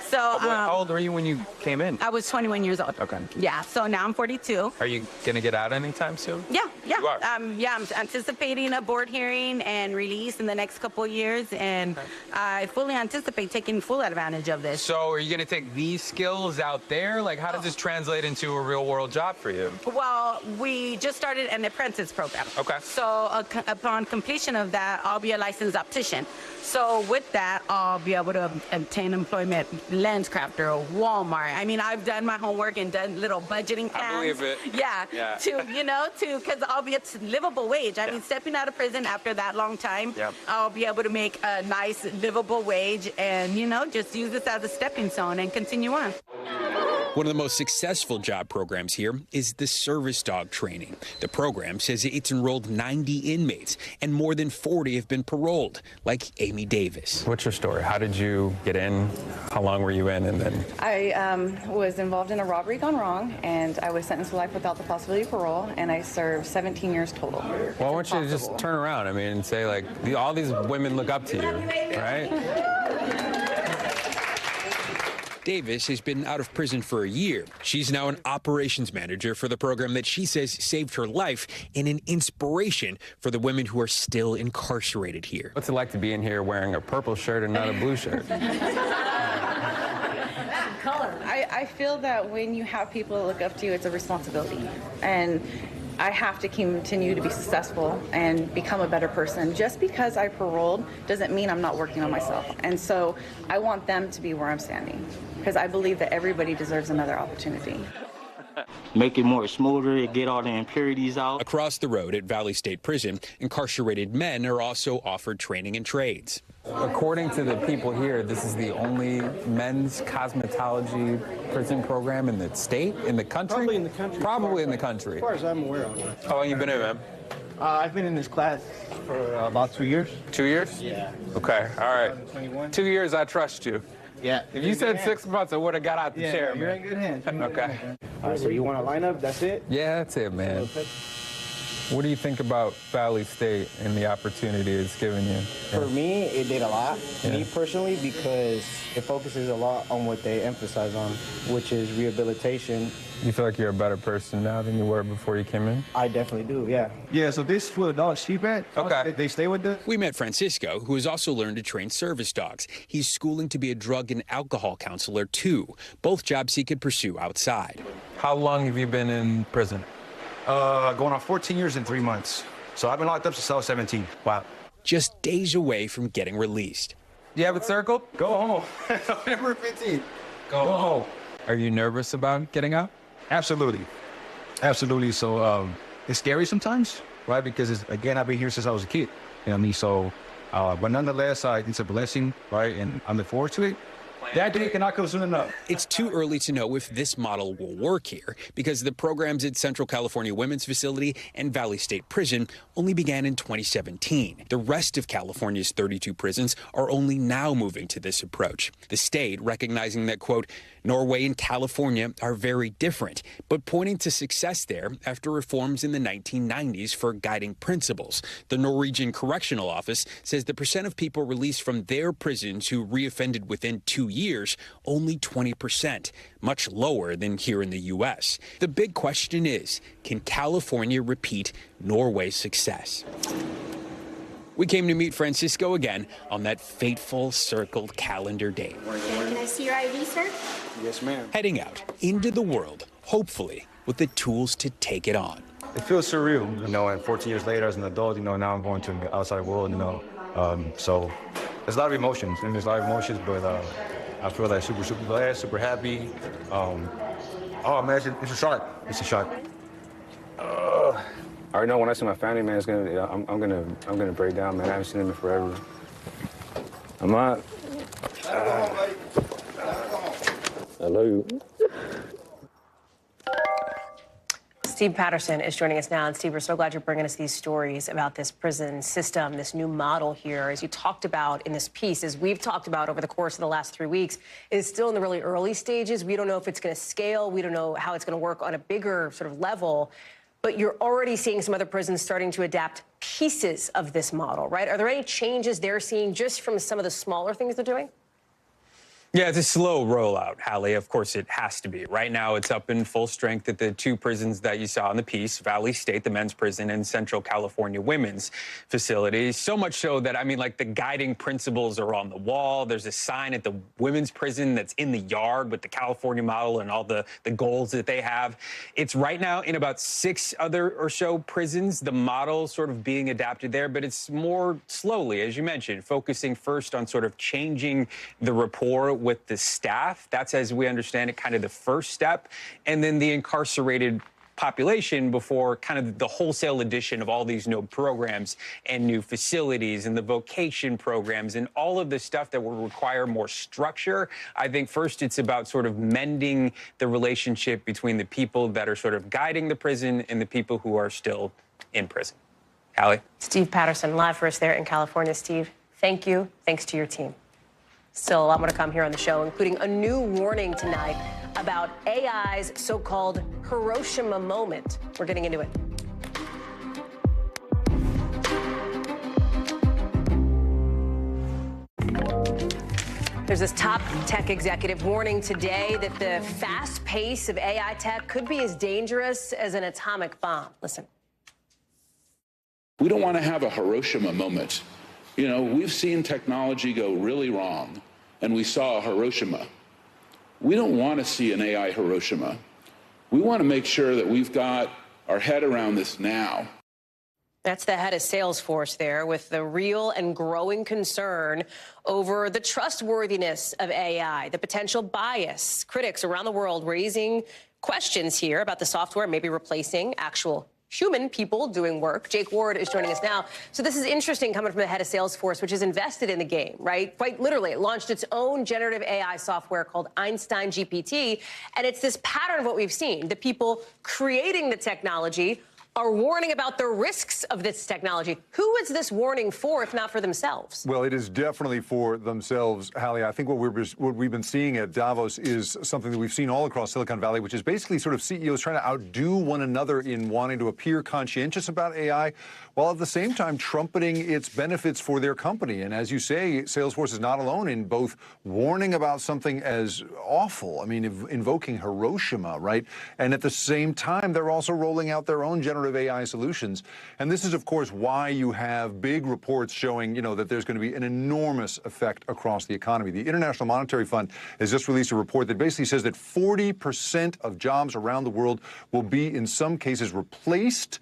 S23: So,
S22: how old were you when you came in?
S23: I was 21 years old.
S22: Okay.
S23: Yeah, so now I'm 42.
S22: Are you going to get out anytime soon?
S23: Yeah.
S22: You are?
S23: Yeah, I'm anticipating a board hearing and release in the next couple of years, and I fully anticipate taking full advantage of this.
S22: So are you going to take these skills out there? Like, how does this translate into a real-world job for you?
S23: Well, we just started an apprentice program.
S22: Okay.
S23: So upon completion of that, I'll be a licensed optician. So with that, I'll be able to obtain employment, LensCrafter, Walmart. I mean, I've done my homework and done little budgeting plans.
S22: I believe it.
S23: Yeah. Because I'll be a livable wage. I mean, stepping out of prison after that long time, I'll be able to make a nice livable wage and, just use this as a stepping stone and continue on.
S21: One of the most successful job programs here is the service dog training. The program says it's enrolled 90 inmates, and more than 40 have been paroled, like Amy Davis.
S22: What's your story? How did you get in? How long were you in? And then
S24: I was involved in a robbery gone wrong, and I was sentenced to life without the possibility of parole, and I served 17 years total.
S22: Well, I want you to just turn around, and say, like, all these women look up to you, right?
S21: Davis has been out of prison for a year. She's now an operations manager for the program that she says saved her life and an inspiration for the women who are still incarcerated here.
S22: What's it like to be in here wearing a purple shirt and not a blue shirt?
S24: Color. I feel that when you have people that look up to you, it's a responsibility. And I have to continue to be successful and become a better person. Just because I paroled doesn't mean I'm not working on myself. And so I want them to be where I'm standing, because I believe that everybody deserves another opportunity.
S2: Make it more smoother, get all the impurities out.
S21: Across the road at Valley State Prison, incarcerated men are also offered training in trades.
S22: According to the people here, this is the only men's cosmetology prison program in the state, in the country?
S3: Probably in the country.
S22: Probably in the country.
S3: As far as I'm aware of.
S22: How long you been here, man?
S3: I've been in this class for about 2 years.
S22: 2 years?
S3: Yeah.
S22: Okay, all right. 2 years, I trust you.
S3: Yeah.
S22: If you said 6 months, I would have got out the chair,
S3: you're
S22: man.
S3: in good hands.
S22: Okay.
S3: All right, so you want to line up? That's it?
S22: Yeah, that's it, man. What do you think about Valley State and the opportunity it's given you?
S3: For me, it did a lot.
S22: Yeah.
S3: Me personally, because it focuses a lot on what they emphasize on, which is rehabilitation.
S22: You feel like you're a better person now than you were before you came in?
S3: I definitely do, yeah. Yeah, so this is where the dogs sheep at.
S21: Okay.
S3: They stay with us.
S21: We met Francisco, who has also learned to train service dogs. He's schooling to be a drug and alcohol counselor, too, both jobs he could pursue outside.
S22: How long have you been in prison?
S4: Going on 14 years and 3 months. So I've been locked up since I was 17.
S22: Wow.
S21: Just days away from getting released.
S22: You have it circled?
S4: Go home. November 15th. Go home.
S22: Are you nervous about getting out?
S4: Absolutely. Absolutely. So it's scary sometimes, right? Because, again, I've been here since I was a kid. You know what I mean? So, but nonetheless, it's a blessing, right? And I look forward to it. That day cannot come soon enough.
S21: It's too early to know if this model will work here because the programs at Central California Women's Facility and Valley State Prison only began in 2017. The rest of California's 32 prisons are only now moving to this approach. The state recognizing that, quote, Norway and California are very different, but pointing to success there after reforms in the 1990s for guiding principles. The Norwegian Correctional Office says the percent of people released from their prisons who reoffended within 2 years, only 20%, much lower than here in the U.S. The big question is, can California repeat Norway's success? We came to meet Francisco again on that fateful circled calendar date.
S5: Can I see your ID, sir?
S4: Yes, ma'am.
S21: Heading out into the world, hopefully with the tools to take it on.
S4: It feels surreal, you know, and 14 years later as an adult, you know, now I'm going to the outside world, you know. So there's a lot of emotions, but I feel like super glad, super happy. Oh man, it's a shock. It's a shock. I already know when I see my family, man, I'm gonna break down, man. I haven't seen them in forever. I'm not. I love you.
S1: Steve Patterson is joining us now. And Steve, we're so glad you're bringing us these stories about this prison system, this new model here. As you talked about in this piece, as we've talked about over the course of the last 3 weeks, is still in the really early stages. We don't know if it's going to scale. We don't know how it's going to work on a bigger sort of level. But you're already seeing some other prisons starting to adapt pieces of this model, right? Are there any changes they're seeing just from some of the smaller things they're doing?
S21: Yeah, it's a slow rollout, Hallie. Of course, it has to be. Right now, it's up in full strength at the two prisons that you saw in the piece, Valley State, the men's prison, and Central California Women's Facility. So much so that, I mean, like, the guiding principles are on the wall. There's a sign at the women's prison that's in the yard with the California model and all the goals that they have. It's right now in about 6 other or so prisons, the model sort of being adapted there, but it's more slowly, as you mentioned, focusing first on sort of changing the rapport with the staff. That's, as we understand it, kind of the first step. And then the incarcerated population before kind of the wholesale addition of all these new programs and new facilities and the vocation programs and all of the stuff that will require more structure. I think first it's about sort of mending the relationship between the people that are sort of guiding the prison and the people who are still in prison. Hallie?
S1: Steve Patterson, live for us there in California. Steve, thank you. Thanks to your team. Still a lot more to come here on the show, including a new warning tonight about AI's so-called Hiroshima moment. We're getting into it. There's this top tech executive warning today that the fast pace of AI tech could be as dangerous as an atomic bomb. Listen.
S25: We don't want to have a Hiroshima moment. You know, we've seen technology go really wrong, and we saw Hiroshima. We don't want to see an AI Hiroshima. We want to make sure that we've got our head around this now.
S1: That's the head of Salesforce there, with the real and growing concern over the trustworthiness of AI, the potential bias. Critics around the world raising questions here about the software maybe replacing actual human people doing work. Jake Ward is joining us now. So this is interesting coming from the head of Salesforce, which is invested in the game, right? Quite literally, it launched its own generative AI software called Einstein GPT. And it's this pattern of what we've seen. The people creating the technology are warning about the risks of this technology. Who is this warning for, if not for themselves?
S6: Well, it is definitely for themselves, Hallie. I think what we've been seeing at Davos is something that we've seen all across Silicon Valley, which is basically sort of CEOs trying to outdo one another in wanting to appear conscientious about AI, while at the same time trumpeting its benefits for their company. And as you say, Salesforce is not alone in both warning about something as awful, I mean, invoking Hiroshima, right? And at the same time, they're also rolling out their own generative AI solutions. And this is, of course, why you have big reports showing, that there's going to be an enormous effect across the economy. The International Monetary Fund has just released a report that basically says that 40% of jobs around the world will be, in some cases, replaced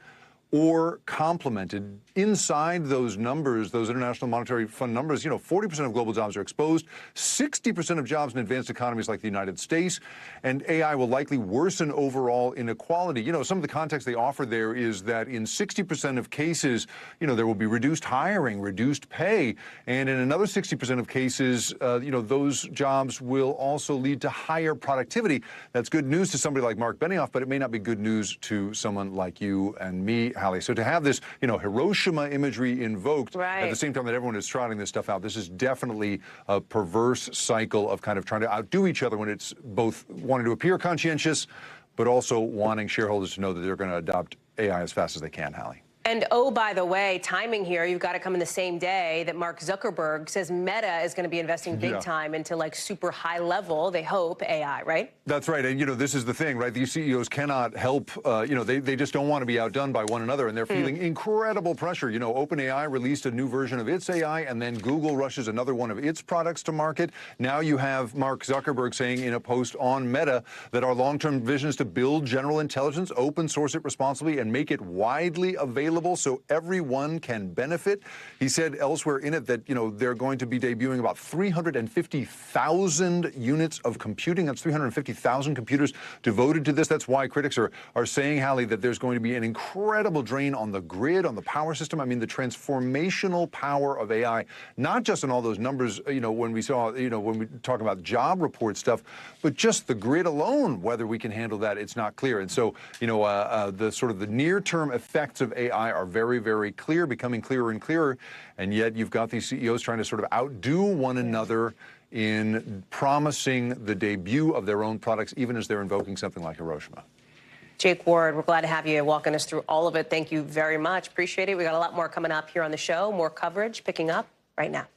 S6: or complemented. Inside those numbers, those International Monetary Fund numbers, 40% of global jobs are exposed, 60% of jobs in advanced economies like the United States, and AI will likely worsen overall inequality. Some of the context they offer there is that in 60% of cases, there will be reduced hiring, reduced pay, and in another 60% of cases, those jobs will also lead to higher productivity. That's good news to somebody like Mark Benioff, but it may not be good news to someone like you and me, Hallie. So to have this, Hiroshima imagery invoked at the same time that everyone is trotting this stuff out, this is definitely a perverse cycle of kind of trying to outdo each other when it's both wanting to appear conscientious, but also wanting shareholders to know that they're going to adopt AI as fast as they can, Hallie.
S1: And oh, by the way, timing here, you've got to come in the same day that Mark Zuckerberg says Meta is going to be investing big time into like super high level, they hope, AI, right?
S6: That's right. And, this is the thing, right? These CEOs cannot help, they just don't want to be outdone by one another. And they're feeling incredible pressure. OpenAI released a new version of its AI, and then Google rushes another one of its products to market. Now you have Mark Zuckerberg saying in a post on Meta that our long-term vision is to build general intelligence, open source it responsibly, and make it widely available so everyone can benefit. He said elsewhere in it that, they're going to be debuting about 350,000 units of computing. That's 350,000 computers devoted to this. That's why critics are saying, Hallie, that there's going to be an incredible drain on the grid, on the power system. I mean, the transformational power of AI, not just in all those numbers, when we saw, when we talk about job report stuff, but just the grid alone, whether we can handle that, it's not clear. And so, the sort of the near-term effects of AI are very, very clear, becoming clearer and clearer, and yet you've got these CEOs trying to sort of outdo one another in promising the debut of their own products, even as they're invoking something like Hiroshima.
S1: Jake Ward, we're glad to have you walking us through all of it. Thank you very much. Appreciate it. We got a lot more coming up here on the show, more coverage picking up right now.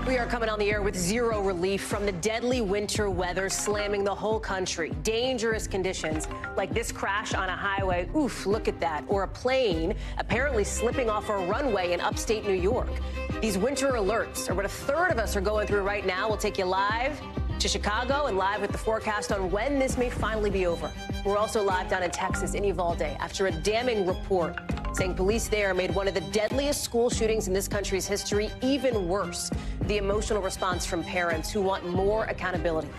S1: We are coming on the air with zero relief from the deadly winter weather slamming the whole country. Dangerous conditions like this crash on a highway. Oof, look at that. Or a plane apparently slipping off a runway in upstate New York. These winter alerts are what a third of us are going through right now. We'll take you live to Chicago and live with the forecast on when this may finally be over. We're also live down in Texas in Uvalde after a damning report saying police there made one of the deadliest school shootings in this country's history even worse. The emotional response from parents who want more accountability.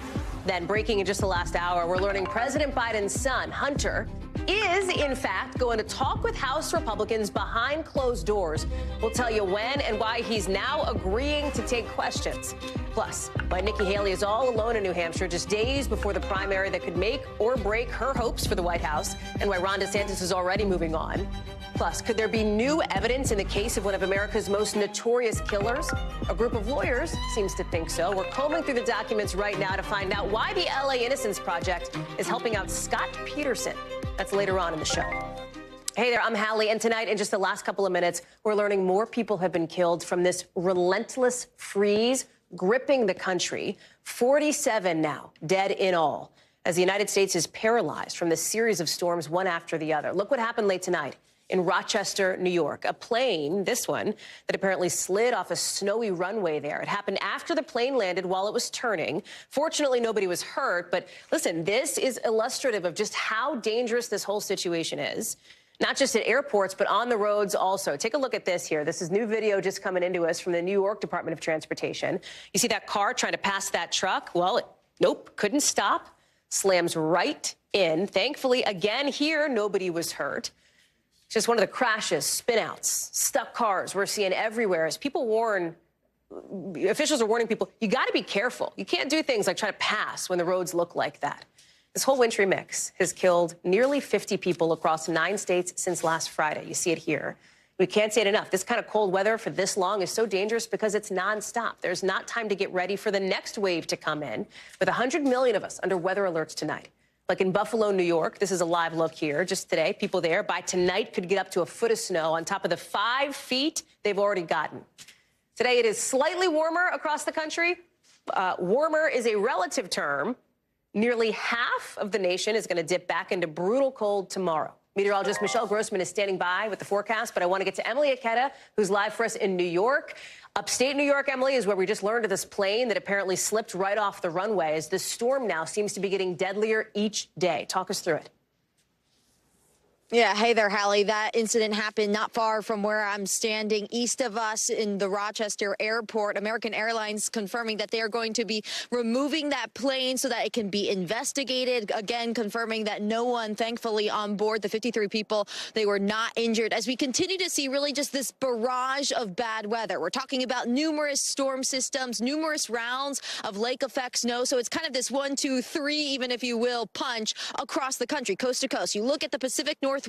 S1: Then, breaking in just the last hour, we're learning President Biden's son, Hunter, is, in fact, going to talk with House Republicans behind closed doors. We'll tell you when and why he's now agreeing to take questions. Plus, why Nikki Haley is all alone in New Hampshire just days before the primary that could make or break her hopes for the White House, and why Ron DeSantis is already moving on. Plus, could there be new evidence in the case of one of America's most notorious killers? A group of lawyers seems to think so. We're combing through the documents right now to find out why the LA Innocence Project is helping out Scott Peterson. That's later on in the show. Hey there, I'm Hallie, and tonight, in just the last couple of minutes, we're learning more people have been killed from this relentless freeze gripping the country. 47 now, dead in all, as the United States is paralyzed from this series of storms, one after the other. Look what happened late tonight in Rochester, New York. A plane, this one, that apparently slid off a snowy runway there. It happened after the plane landed while it was turning. Fortunately, nobody was hurt. But listen, this is illustrative of just how dangerous this whole situation is. Not just at airports, but on the roads also. Take a look at this here. This is new video just coming into us from the New York Department of Transportation. You see that car trying to pass that truck? Well, nope, couldn't stop. Slams right in. Thankfully, again, here, nobody was hurt. It's just one of the crashes, spin-outs, stuck cars we're seeing everywhere as people officials are warning people, you got to be careful. You can't do things like try to pass when the roads look like that. This whole wintry mix has killed nearly 50 people across 9 states since last Friday. You see it here. We can't say it enough. This kind of cold weather for this long is so dangerous because it's nonstop. There's not time to get ready for the next wave to come in, with 100 million of us under weather alerts tonight. Like in Buffalo, New York, this is a live look here. Just today, people there by tonight could get up to a foot of snow on top of the 5 feet they've already gotten. Today, it is slightly warmer across the country. Warmer is a relative term. Nearly half of the nation is going to dip back into brutal cold tomorrow. Meteorologist Michelle Grossman is standing by with the forecast, but I want to get to Emily Aketa, who's live for us in New York. Upstate New York, Emily, is where we just learned of this plane that apparently slipped right off the runway as this storm now seems to be getting deadlier each day. Talk us through it.
S7: Yeah, hey there, Hallie. That incident happened not far from where I'm standing, east of us in the Rochester airport. American Airlines confirming that they are going to be removing that plane so that it can be investigated. Again, confirming that no one, thankfully, on board, the 53 people, they were not injured. As we continue to see really just this barrage of bad weather. We're talking about numerous storm systems, numerous rounds of lake effect snow. So it's kind of this 1, 2, 3, even if you will, punch across the country, coast to coast. You look at the Pacific Northwest,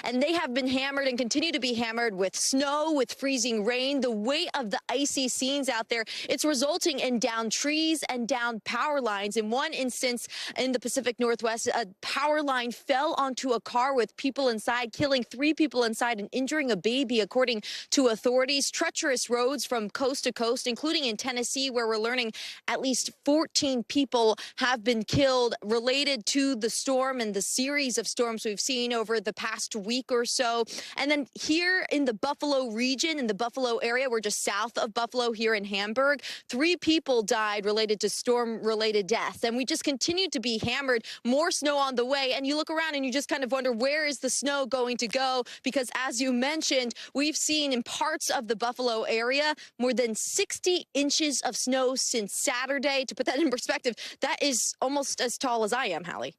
S7: and they have been hammered and continue to be hammered with snow, with freezing rain. The weight of the icy scenes out there, it's resulting in downed trees and down power lines. In one instance in the Pacific Northwest, a power line fell onto a car with people inside, killing 3 people inside and injuring a baby, according to authorities. Treacherous roads from coast to coast, including in Tennessee, where we're learning at least 14 people have been killed related to the storm and the series of storms we've seen over the past week or so. And then here in the Buffalo region, in the Buffalo area, we're just south of Buffalo here in Hamburg, 3 people died related to storm-related deaths. And we just continue to be hammered, more snow on the way. And you look around and you just kind of wonder, where is the snow going to go? Because as you mentioned, we've seen in parts of the Buffalo area more than 60 inches of snow since Saturday. To put that in perspective, that is almost as tall as I am, Hallie.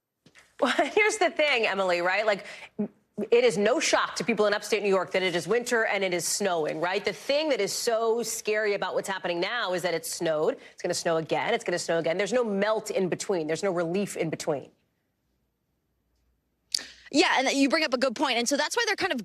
S1: Well, here's the thing, Emily, right? Like, it is no shock to people in upstate New York that it is winter and it is snowing, right? The thing that is so scary about what's happening now is that it's snowed. It's going to snow again. It's going to snow again. There's no melt in between. There's no relief in between.
S7: Yeah, and you bring up a good point. And so that's why they're kind of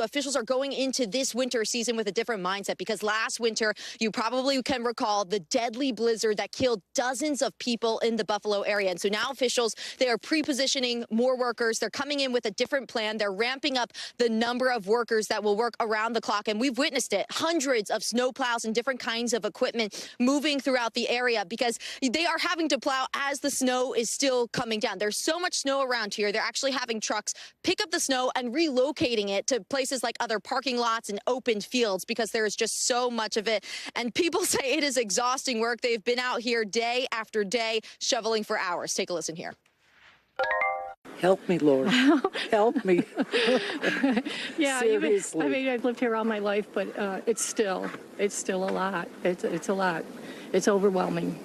S7: officials are going into this winter season with a different mindset, because last winter, you probably can recall the deadly blizzard that killed dozens of people in the Buffalo area. And so now officials, they are pre-positioning more workers. They're coming in with a different plan. They're ramping up the number of workers that will work around the clock. And we've witnessed it, hundreds of snowplows and different kinds of equipment moving throughout the area because they are having to plow as the snow is still coming down. There's so much snow around here. They're actually having trucks pick up the snow and relocating it to places like other parking lots and open fields because there is just so much of it. And people say it is exhausting work. They've been out here day after day shoveling for hours. Take a listen here.
S8: Help me, Lord. Help me.
S10: Yeah,
S8: seriously.
S10: I mean, I've lived here all my life, but it's still a lot. It's a lot. It's overwhelming.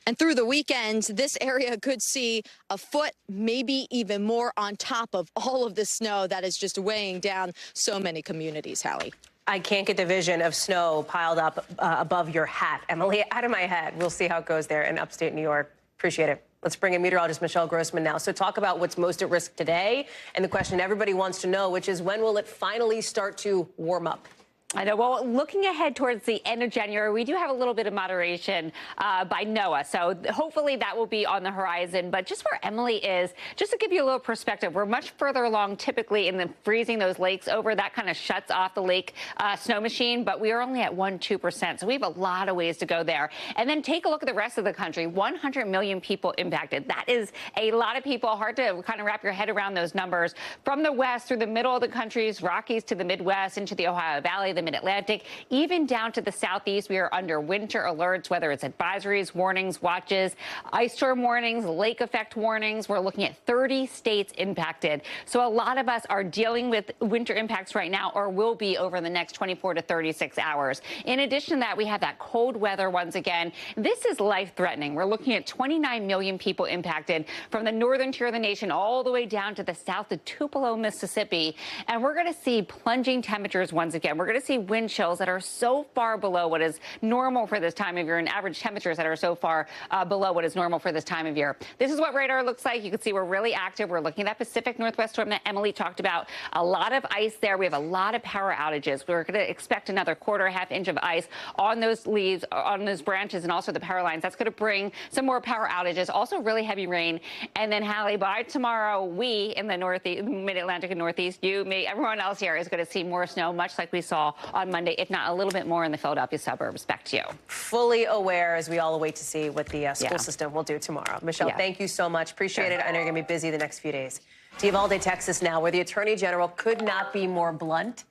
S7: And through the weekend, this area could see a foot, maybe even more on top of all of the snow that is just weighing down so many communities, Hallie.
S1: I can't get the vision of snow piled up above your hat, Emily, out of my head. We'll see how it goes there in upstate New York. Appreciate it. Let's bring in meteorologist Michelle Grossman now. So talk about what's most at risk today and the question everybody wants to know, which is when will it finally start to warm up?
S9: I know. Well, looking ahead towards the end of January, we do have a little bit of moderation by NOAA. So hopefully that will be on the horizon. But just where Emily is, just to give you a little perspective, we're much further along typically in the freezing those lakes over. That kind of shuts off the lake snow machine. But we are only at 1-2%. So we have a lot of ways to go there. And then take a look at the rest of the country. 100 million people impacted. That is a lot of people. Hard to kind of wrap your head around those numbers. From the west through the middle of the country's Rockies to the Midwest into the Ohio Valley, the Mid-Atlantic, even down to the southeast. We are under winter alerts, whether it's advisories, warnings, watches, ice storm warnings, lake effect warnings. We're looking at 30 states impacted. So a lot of us are dealing with winter impacts right now, or will be over the next 24 to 36 hours. In addition to that, we have that cold weather once again. This is life-threatening. We're looking at 29 million people impacted from the northern tier of the nation all the way down to the south to Tupelo, Mississippi. And we're going to see plunging temperatures once again. We're going to see wind chills that are so far below what is normal for this time of year, and average temperatures that are so far below what is normal for this time of year. This is what radar looks like. You can see we're really active. We're looking at that Pacific Northwest storm that Emily talked about. A lot of ice there. We have a lot of power outages. We're going to expect another half inch of ice on those leaves, on those branches, and also the power lines. That's going to bring some more power outages. Also really heavy rain. And then, Hallie, by tomorrow, we in the Northeast, Mid-Atlantic and Northeast, you, me, everyone else here is going to see more snow, much like we saw on Monday, if not a little bit more in the Philadelphia suburbs. Back to you.
S1: Fully aware as we all await to see what the school system will do tomorrow. Michelle, thank you so much. Appreciate it. I know you're going to be busy the next few days. To Uvalde, Texas now, where the Attorney General could not be more blunt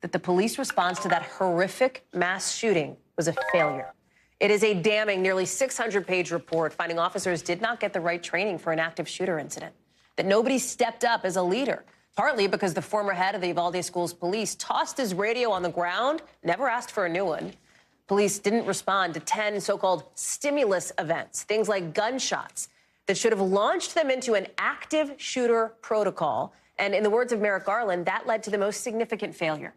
S1: that the police response to that horrific mass shooting was a failure. It is a damning, nearly 600-page report finding officers did not get the right training for an active shooter incident, that nobody stepped up as a leader, partly because the former head of the Uvalde Schools Police tossed his radio on the ground, never asked for a new one. Police didn't respond to 10 so-called stimulus events, things like gunshots, that should have launched them into an active shooter protocol. And in the words of Merrick Garland, that led to the most significant failure,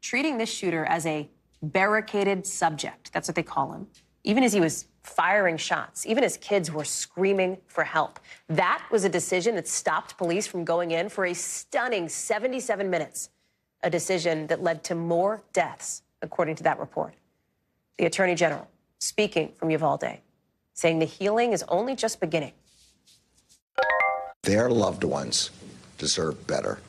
S1: treating this shooter as a barricaded subject. That's what they call him. Even as he was firing shots, even as kids were screaming for help. That was a decision that stopped police from going in for a stunning 77 minutes, a decision that led to more deaths, according to that report. The Attorney General speaking from Uvalde, saying the healing is only just beginning.
S11: Their loved ones deserve better.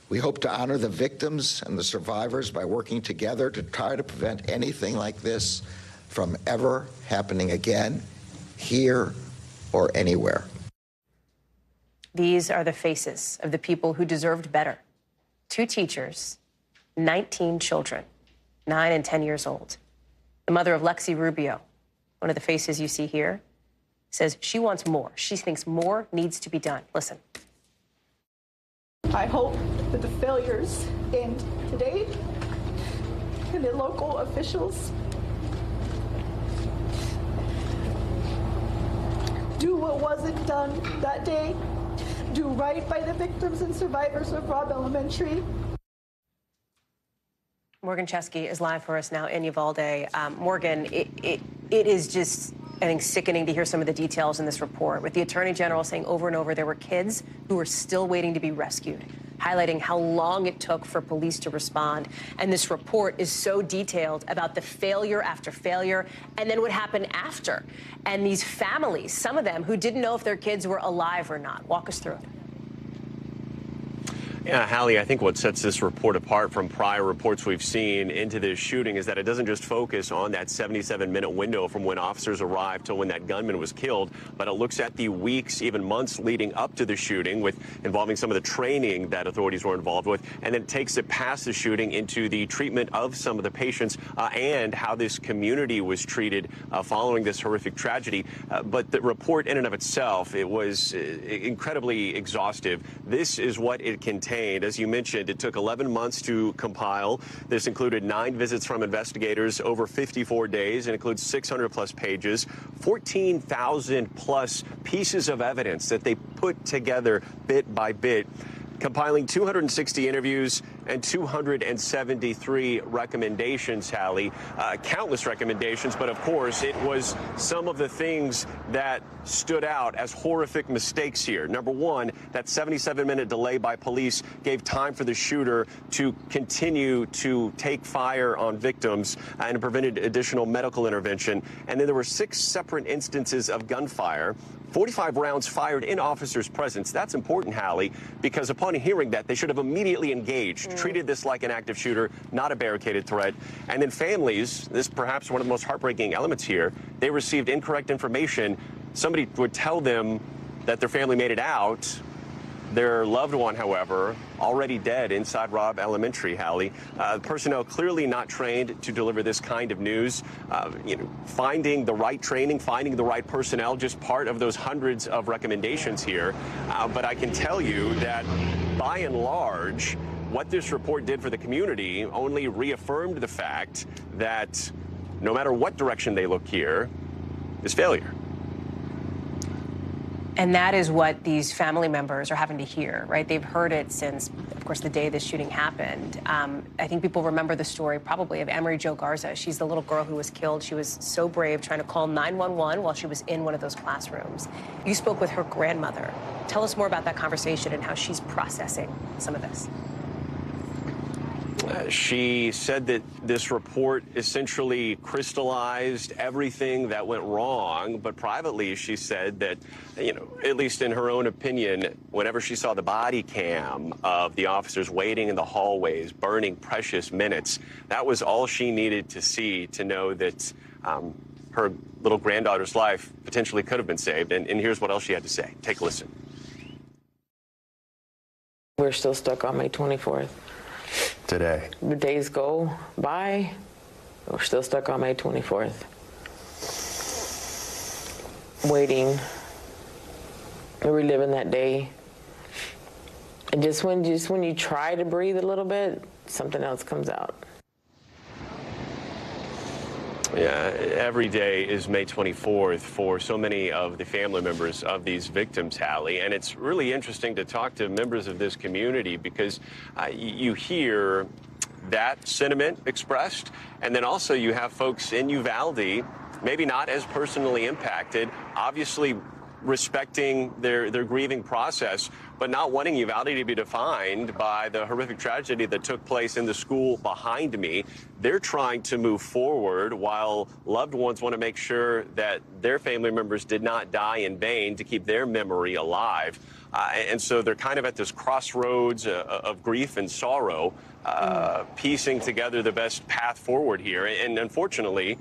S11: We hope to honor the victims and the survivors by working together to try to prevent anything like this from ever happening again, here or anywhere.
S1: These are the faces of the people who deserved better. 2 teachers, 19 children, 9 and 10 years old. The mother of Lexi Rubio, one of the faces you see here, says she wants more. She thinks more needs to be done. Listen.
S12: I hope that the failures end today and the local officials do what wasn't done that day, do right by the victims and survivors of Robb Elementary.
S1: Morgan Chesky is live for us now in Uvalde. Morgan, it is just, I think, sickening to hear some of the details in this report, with the Attorney General saying over and over there were kids who were still waiting to be rescued, highlighting how long it took for police to respond. And this report is so detailed about the failure after failure and then what happened after. And these families, some of them who didn't know if their kids were alive or not. Walk us through it.
S13: Yeah, Hallie, I think what sets this report apart from prior reports we've seen into this shooting is that it doesn't just focus on that 77-minute window from when officers arrived to when that gunman was killed, but it looks at the weeks, even months leading up to the shooting, with involving some of the training that authorities were involved with, and then it takes it past the shooting into the treatment of some of the patients and how this community was treated following this horrific tragedy. But the report in and of itself, it was incredibly exhaustive. This is what it contained. As you mentioned, it took 11 months to compile. This included 9 visits from investigators over 54 days. It includes 600-plus pages, 14,000-plus pieces of evidence that they put together bit by bit. compiling 260 interviews and 273 recommendations, Hallie. Countless recommendations, but of course, it was some of the things that stood out as horrific mistakes here. Number one, that 77-minute delay by police gave time for the shooter to continue to take fire on victims and prevented additional medical intervention. And then there were 6 separate instances of gunfire. 45 rounds fired in officers' presence. That's important, Hallie, because upon hearing that, they should have immediately engaged, treated this like an active shooter, not a barricaded threat. And then families, this is perhaps one of the most heartbreaking elements here, they received incorrect information. Somebody would tell them that their family made it out. Their loved one, however, already dead inside Robb Elementary, Hallie. Personnel clearly not trained to deliver this kind of news. Finding the right training, finding the right personnel, just part of those hundreds of recommendations here. But I can tell you that, by and large, what this report did for the community only reaffirmed the fact that no matter what direction they look here, is failure.
S1: And that is what these family members are having to hear, right? They've heard it since, of course, the day this shooting happened. I think people remember the story probably of Emery Jo Garza. She's the little girl who was killed. She was so brave trying to call 911 while she was in one of those classrooms. You spoke with her grandmother. Tell us more about that conversation and how she's processing some of this.
S13: She said that this report essentially crystallized everything that went wrong, but privately she said that, at least in her own opinion, whenever she saw the body cam of the officers waiting in the hallways, burning precious minutes, that was all she needed to see to know that her little granddaughter's life potentially could have been saved. And here's what else she had to say. Take a listen.
S14: We're still stuck on May 24th.
S13: Today.
S14: The days go by, we're still stuck on May 24th. Waiting, reliving that day. And just when you try to breathe a little bit, something else comes out.
S13: Yeah, every day is May 24th for so many of the family members of these victims, Hallie. And it's really interesting to talk to members of this community because you hear that sentiment expressed, and then also you have folks in Uvalde, maybe not as personally impacted, obviously respecting their grieving process, but not wanting Uvalde to be defined by the horrific tragedy that took place in the school behind me. They're trying to move forward while loved ones want to make sure that their family members did not die in vain to keep their memory alive. And so they're kind of at this crossroads of grief and sorrow, piecing together the best path forward here. And unfortunately,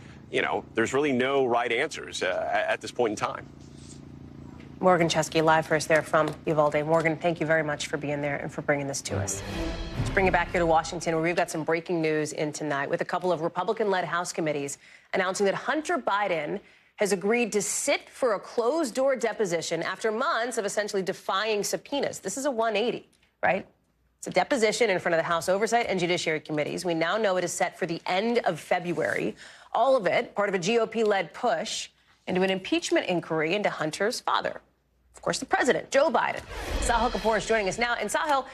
S13: there's really no right answers at this point in time.
S1: Morgan Chesky live for us there from Uvalde. Morgan, thank you very much for being there and for bringing this to us. Let's bring it back here to Washington, where we've got some breaking news in tonight with a couple of Republican-led House committees announcing that Hunter Biden has agreed to sit for a closed-door deposition after months of essentially defying subpoenas. This is a 180, right? It's a deposition in front of the House Oversight and Judiciary Committees. We now know it is set for the end of February. All of it part of a GOP-led push into an impeachment inquiry into Hunter's father. Of course, the president, Joe Biden. Sahil Kapoor is joining us now. And Sahil,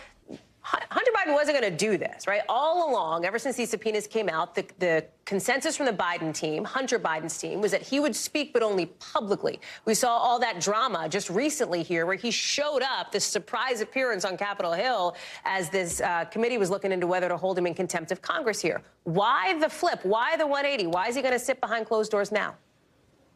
S1: Hunter Biden wasn't going to do this, right? All along, ever since these subpoenas came out, the consensus from the Biden team, Hunter Biden's team, was that he would speak, but only publicly. We saw all that drama just recently here where he showed up, this surprise appearance on Capitol Hill as this committee was looking into whether to hold him in contempt of Congress here. Why the flip? Why the 180? Why is he going to sit behind closed doors now?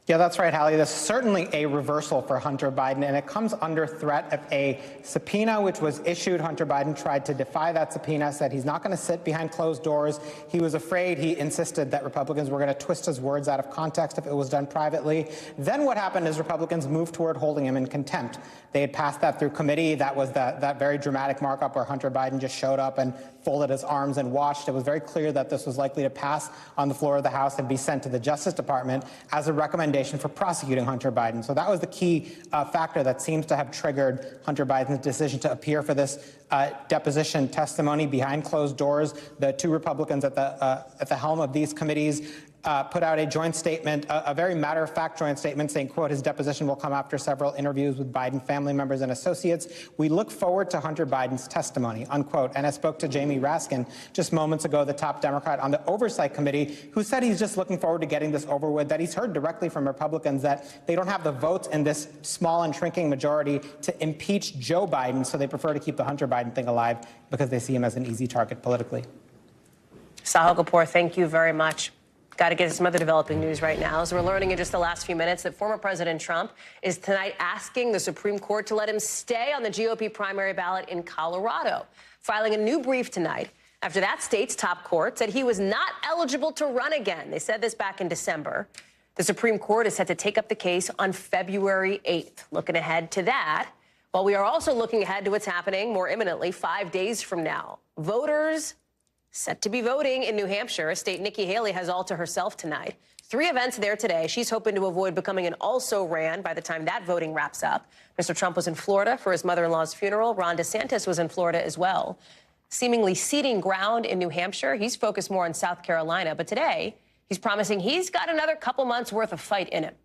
S15: Yeah, that's right, Hallie. This is certainly a reversal for Hunter Biden, and it comes under threat of a subpoena which was issued. Hunter Biden tried to defy that subpoena, said he's not going to sit behind closed doors. He was afraid. He insisted that Republicans were going to twist his words out of context if it was done privately. Then what happened is Republicans moved toward holding him in contempt. They had passed that through committee. That was that very dramatic markup where Hunter Biden just showed up and folded his arms and watched. It was very clear that this was likely to pass on the floor of the House and be sent to the Justice Department as a recommendation for prosecuting Hunter Biden. So that was the key factor that seems to have triggered Hunter Biden's decision to appear for this deposition testimony behind closed doors. The two Republicans at the helm of these committees put out a joint statement, a very matter-of-fact joint statement saying, quote, his deposition will come after several interviews with Biden family members and associates. We look forward to Hunter Biden's testimony, unquote. And I spoke to Jamie Raskin just moments ago, the top Democrat on the Oversight Committee, who said he's just looking forward to getting this over with, that he's heard directly from Republicans that they don't have the votes in this small and shrinking majority to impeach Joe Biden, so they prefer to keep the Hunter Biden thing alive because they see him as an easy target politically.
S1: Sahil Kapoor, thank you very much. Got to get some other developing news right now. As we're learning in just the last few minutes that former President Trump is tonight asking the Supreme Court to let him stay on the GOP primary ballot in Colorado, filing a new brief tonight after that state's top court said he was not eligible to run again. They said this back in December. The Supreme Court is set to take up the case on February 8th. Looking ahead to that, while we are also looking ahead to what's happening more imminently 5 days from now. Voters set to be voting in New Hampshire, a state Nikki Haley has all to herself tonight. 3 events there today. She's hoping to avoid becoming an also-ran by the time that voting wraps up. Mr. Trump was in Florida for his mother-in-law's funeral. Ron DeSantis was in Florida as well. Seemingly ceding ground in New Hampshire, he's focused more on South Carolina. But today, he's promising he's got another couple months' worth of fight in him.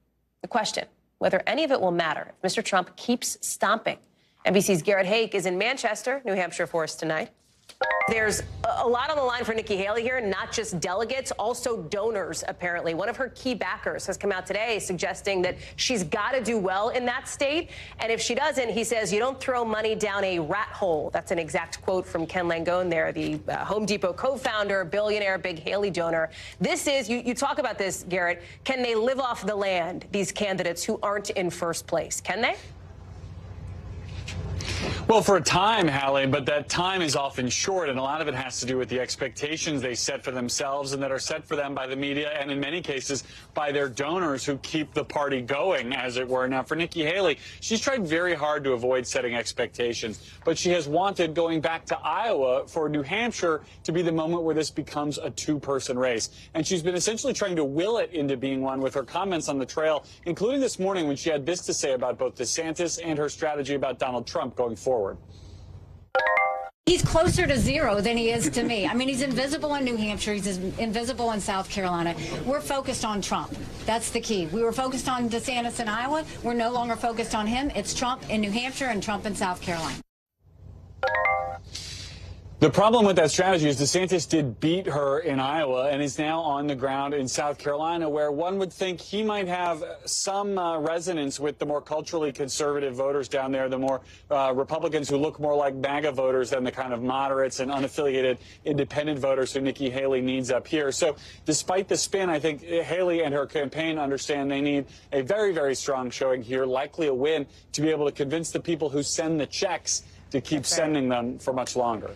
S1: The question, whether any of it will matter if Mr. Trump keeps stomping. NBC's Garrett Hake is in Manchester, New Hampshire for us tonight. There's a lot on the line for Nikki Haley here, not just delegates, also donors, apparently. One of her key backers has come out today suggesting that she's got to do well in that state. And if she doesn't, he says, you don't throw money down a rat hole. That's an exact quote from Ken Langone there, the Home Depot co-founder, billionaire, big Haley donor. This is, you talk about this, Garrett, can they live off the land, these candidates who aren't in first place? Can they?
S16: Well, for a time, Hallie, but that time is often short, and a lot of it has to do with the expectations they set for themselves and that are set for them by the media and, in many cases, by their donors who keep the party going, as it were. Now, for Nikki Haley, she's tried very hard to avoid setting expectations, but she has wanted, going back to Iowa, for New Hampshire to be the moment where this becomes a two-person race. And she's been essentially trying to will it into being one with her comments on the trail, including this morning when she had this to say about both DeSantis and her strategy about Donald Trump going forward.
S17: He's closer to zero than he is to me. I mean, he's invisible in New Hampshire. He's invisible in South Carolina. We're focused on Trump. That's the key. We were focused on DeSantis in Iowa. We're no longer focused on him. It's Trump in New Hampshire and Trump in South Carolina.
S16: The problem with that strategy is DeSantis did beat her in Iowa and is now on the ground in South Carolina, where one would think he might have some resonance with the more culturally conservative voters down there, the more Republicans who look more like MAGA voters than the kind of moderates and unaffiliated independent voters who Nikki Haley needs up here. So despite the spin, I think Haley and her campaign understand they need a very, very strong showing here, likely a win, to be able to convince the people who send the checks to keep sending them for much longer.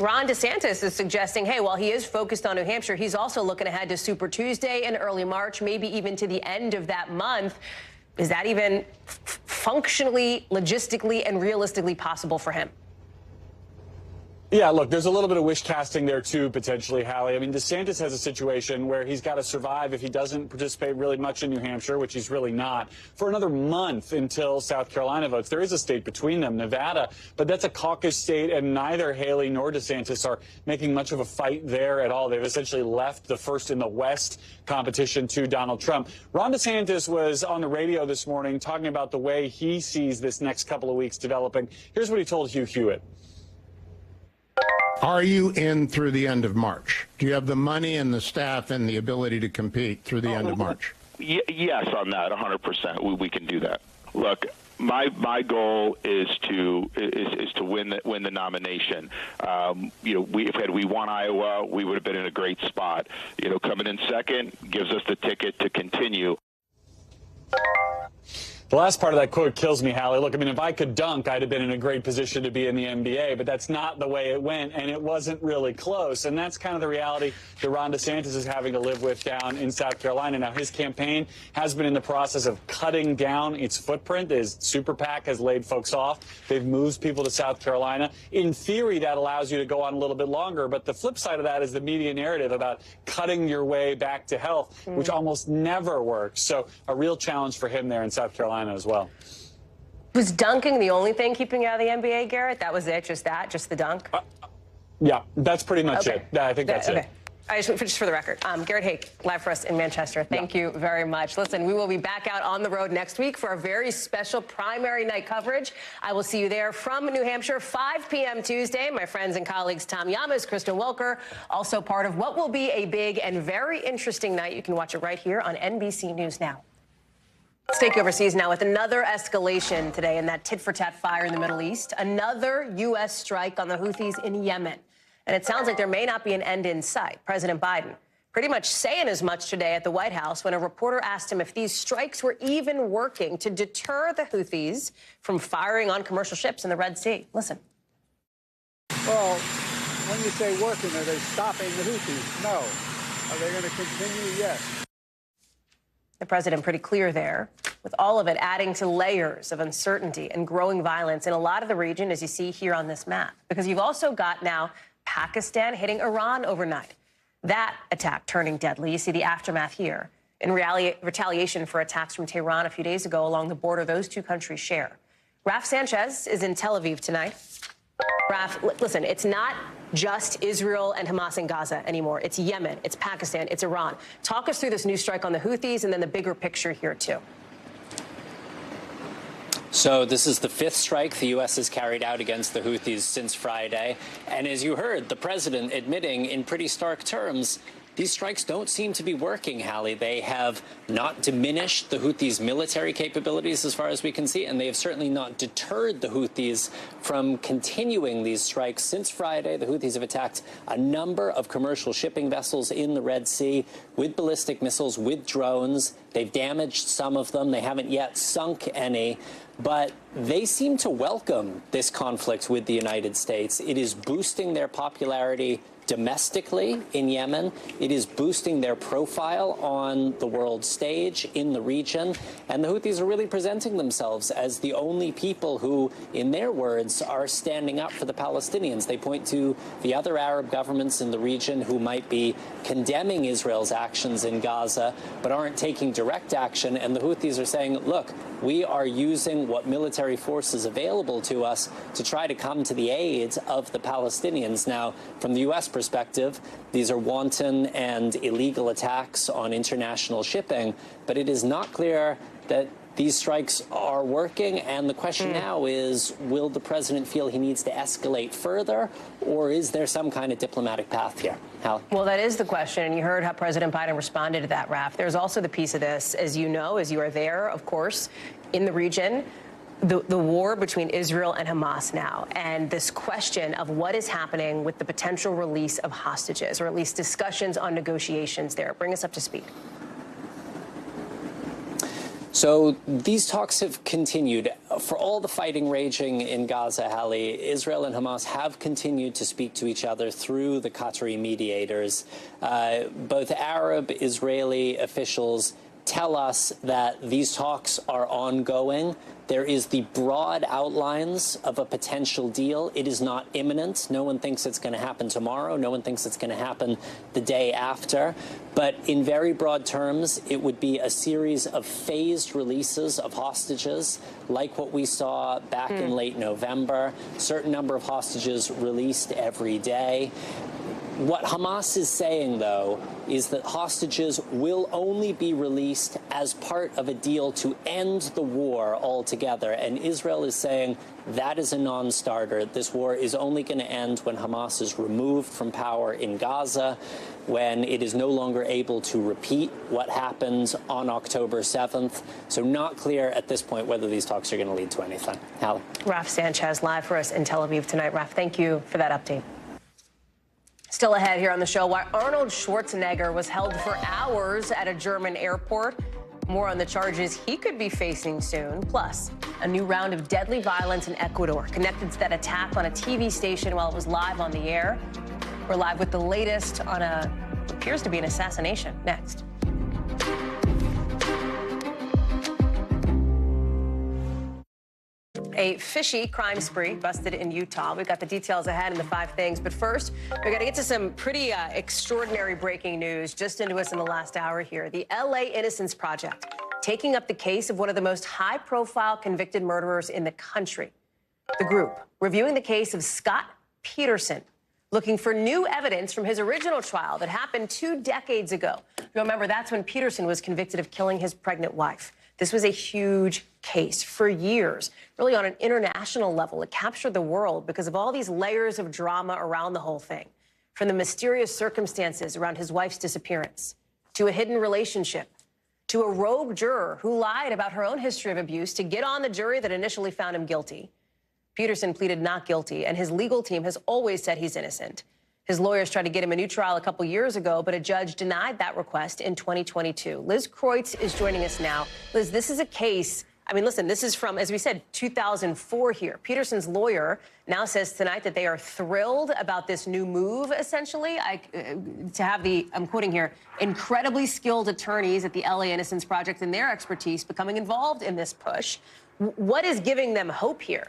S1: Ron DeSantis is suggesting, hey, while he is focused on New Hampshire, he's also looking ahead to Super Tuesday in early March, maybe even to the end of that month. Is that even functionally, logistically, and realistically possible for him?
S16: Yeah, look, there's a little bit of wish casting there, too, potentially, Hallie. I mean, DeSantis has a situation where he's got to survive if he doesn't participate really much in New Hampshire, which he's really not, for another month until South Carolina votes. There is a state between them, Nevada, but that's a caucus state, and neither Haley nor DeSantis are making much of a fight there at all. They've essentially left the first in the West competition to Donald Trump. Ron DeSantis was on the radio this morning talking about the way he sees this next couple of weeks developing. Here's what he told Hugh Hewitt.
S18: Are you in through the end of March? Do you have the money and the staff and the ability to compete through the end of March?
S19: Yes, on that, 100%. We can do that. Look, my goal is to win the nomination. If we won Iowa, we would have been in a great spot. Coming in second gives us the ticket to continue.
S16: The last part of that quote kills me, Hallie. Look, I mean, if I could dunk, I'd have been in a great position to be in the NBA, but that's not the way it went, and it wasn't really close. And that's kind of the reality that Ron DeSantis is having to live with down in South Carolina. Now, his campaign has been in the process of cutting down its footprint. His super PAC has laid folks off. They've moved people to South Carolina. In theory, that allows you to go on a little bit longer, but the flip side of that is the media narrative about cutting your way back to health, which almost never works. So a real challenge for him there in South Carolina as well.
S1: Was dunking the only thing keeping you out of the NBA, Garrett? That was it? Just the dunk?
S16: Yeah, that's pretty much it. I think that's it.
S1: Just for the record, Garrett Hake, live for us in Manchester. Thank you very much. Listen, we will be back out on the road next week for a very special primary night coverage. I will see you there from New Hampshire, 5 p.m. Tuesday. My friends and colleagues Tom Yamas, Kristen Welker, also part of what will be a big and very interesting night. You can watch it right here on NBC News Now. Let's take overseas now with another escalation today in that tit-for-tat fire in the Middle East. Another U.S. strike on the Houthis in Yemen. And it sounds like there may not be an end in sight. President Biden pretty much saying as much today at the White House when a reporter asked him if these strikes were even working to deter the Houthis from firing on commercial ships in the Red Sea. Listen.
S2: Well, when you say working, are they stopping the Houthis? No. Are they going to continue? Yes.
S1: The president pretty clear there, with all of it adding to layers of uncertainty and growing violence in a lot of the region, as you see here on this map. Because you've also got now Pakistan hitting Iran overnight. That attack turning deadly. You see the aftermath here in retaliation for attacks from Tehran a few days ago along the border those two countries share. Raf Sanchez is in Tel Aviv tonight. Raf, listen, it's not just Israel and Hamas in Gaza anymore. It's Yemen, it's Pakistan, it's Iran. Talk us through this new strike on the Houthis and then the bigger picture here, too.
S3: So this is the fifth strike the U.S. has carried out against the Houthis since Friday. And as you heard, the president admitting in pretty stark terms, these strikes don't seem to be working, Hallie. They have not diminished the Houthis' military capabilities as far as we can see, and they have certainly not deterred the Houthis from continuing these strikes. Since Friday, the Houthis have attacked a number of commercial shipping vessels in the Red Sea with ballistic missiles, with drones. They've damaged some of them. They haven't yet sunk any. But they seem to welcome this conflict with the United States. It is boosting their popularity domestically in Yemen. It is boosting their profile on the world stage in the region. And the Houthis are really presenting themselves as the only people who, in their words, are standing up for the Palestinians. They point to the other Arab governments in the region who might be condemning Israel's actions in Gaza, but aren't taking direct action. And the Houthis are saying, look, we are using what military force is available to us to try to come to the aid of the Palestinians. Now, from the U.S. perspective, these are wanton and illegal attacks on international shipping, but it is not clear that these strikes are working. And the question now is, will the president feel he needs to escalate further, or is there some kind of diplomatic path here? Hallie?
S1: Well, that is the question. And you heard how President Biden responded to that, Raf. There's also the piece of this, as you know, as you are there, of course, in the region, the war between Israel and Hamas now, and this question of what is happening with the potential release of hostages, or at least discussions on negotiations there. Bring us up to speed.
S3: So these talks have continued. For all the fighting raging in Gaza, Hallie, Israel and Hamas have continued to speak to each other through the Qatari mediators. Both Arab, Israeli officials tell us that these talks are ongoing. There is the broad outlines of a potential deal. It is not imminent. No one thinks it's going to happen tomorrow. No one thinks it's going to happen the day after. But in very broad terms, it would be a series of phased releases of hostages, like what we saw back in late November. A certain number of hostages released every day. What Hamas is saying, though, is that hostages will only be released as part of a deal to end the war altogether. And Israel is saying that is a non-starter. This war is only going to end when Hamas is removed from power in Gaza, when it is no longer able to repeat what happened on October 7th. So not clear at this point whether these talks are going to lead to anything. Hallie?
S1: Raf Sanchez live for us in Tel Aviv tonight. Raf, thank you for that update. Still ahead here on the show, why Arnold Schwarzenegger was held for hours at a German airport. More on the charges he could be facing soon. Plus, a new round of deadly violence in Ecuador connected to that attack on a TV station while it was live on the air. We're live with the latest on what appears to be an assassination next. A fishy crime spree busted in Utah. We've got the details ahead in the 5 things. But first, we've got to get to some pretty extraordinary breaking news just into us in the last hour here. The LA Innocence Project taking up the case of one of the most high-profile convicted murderers in the country. The group reviewing the case of Scott Peterson, looking for new evidence from his original trial that happened 2 decades ago. You'll remember that's when Peterson was convicted of killing his pregnant wife. This was a huge case for years, really on an international level. It captured the world because of all these layers of drama around the whole thing, from the mysterious circumstances around his wife's disappearance, to a hidden relationship, to a rogue juror who lied about her own history of abuse to get on the jury that initially found him guilty. Peterson pleaded not guilty, and his legal team has always said he's innocent. His lawyers tried to get him a new trial a couple years ago, but a judge denied that request in 2022. Liz Kreutz is joining us now. Liz, this is a case, I mean, listen, this is from, as we said, 2004 here. Peterson's lawyer now says tonight that they are thrilled about this new move, essentially, to have the, I'm quoting here, incredibly skilled attorneys at the LA Innocence Project and their expertise becoming involved in this push. What is giving them hope here?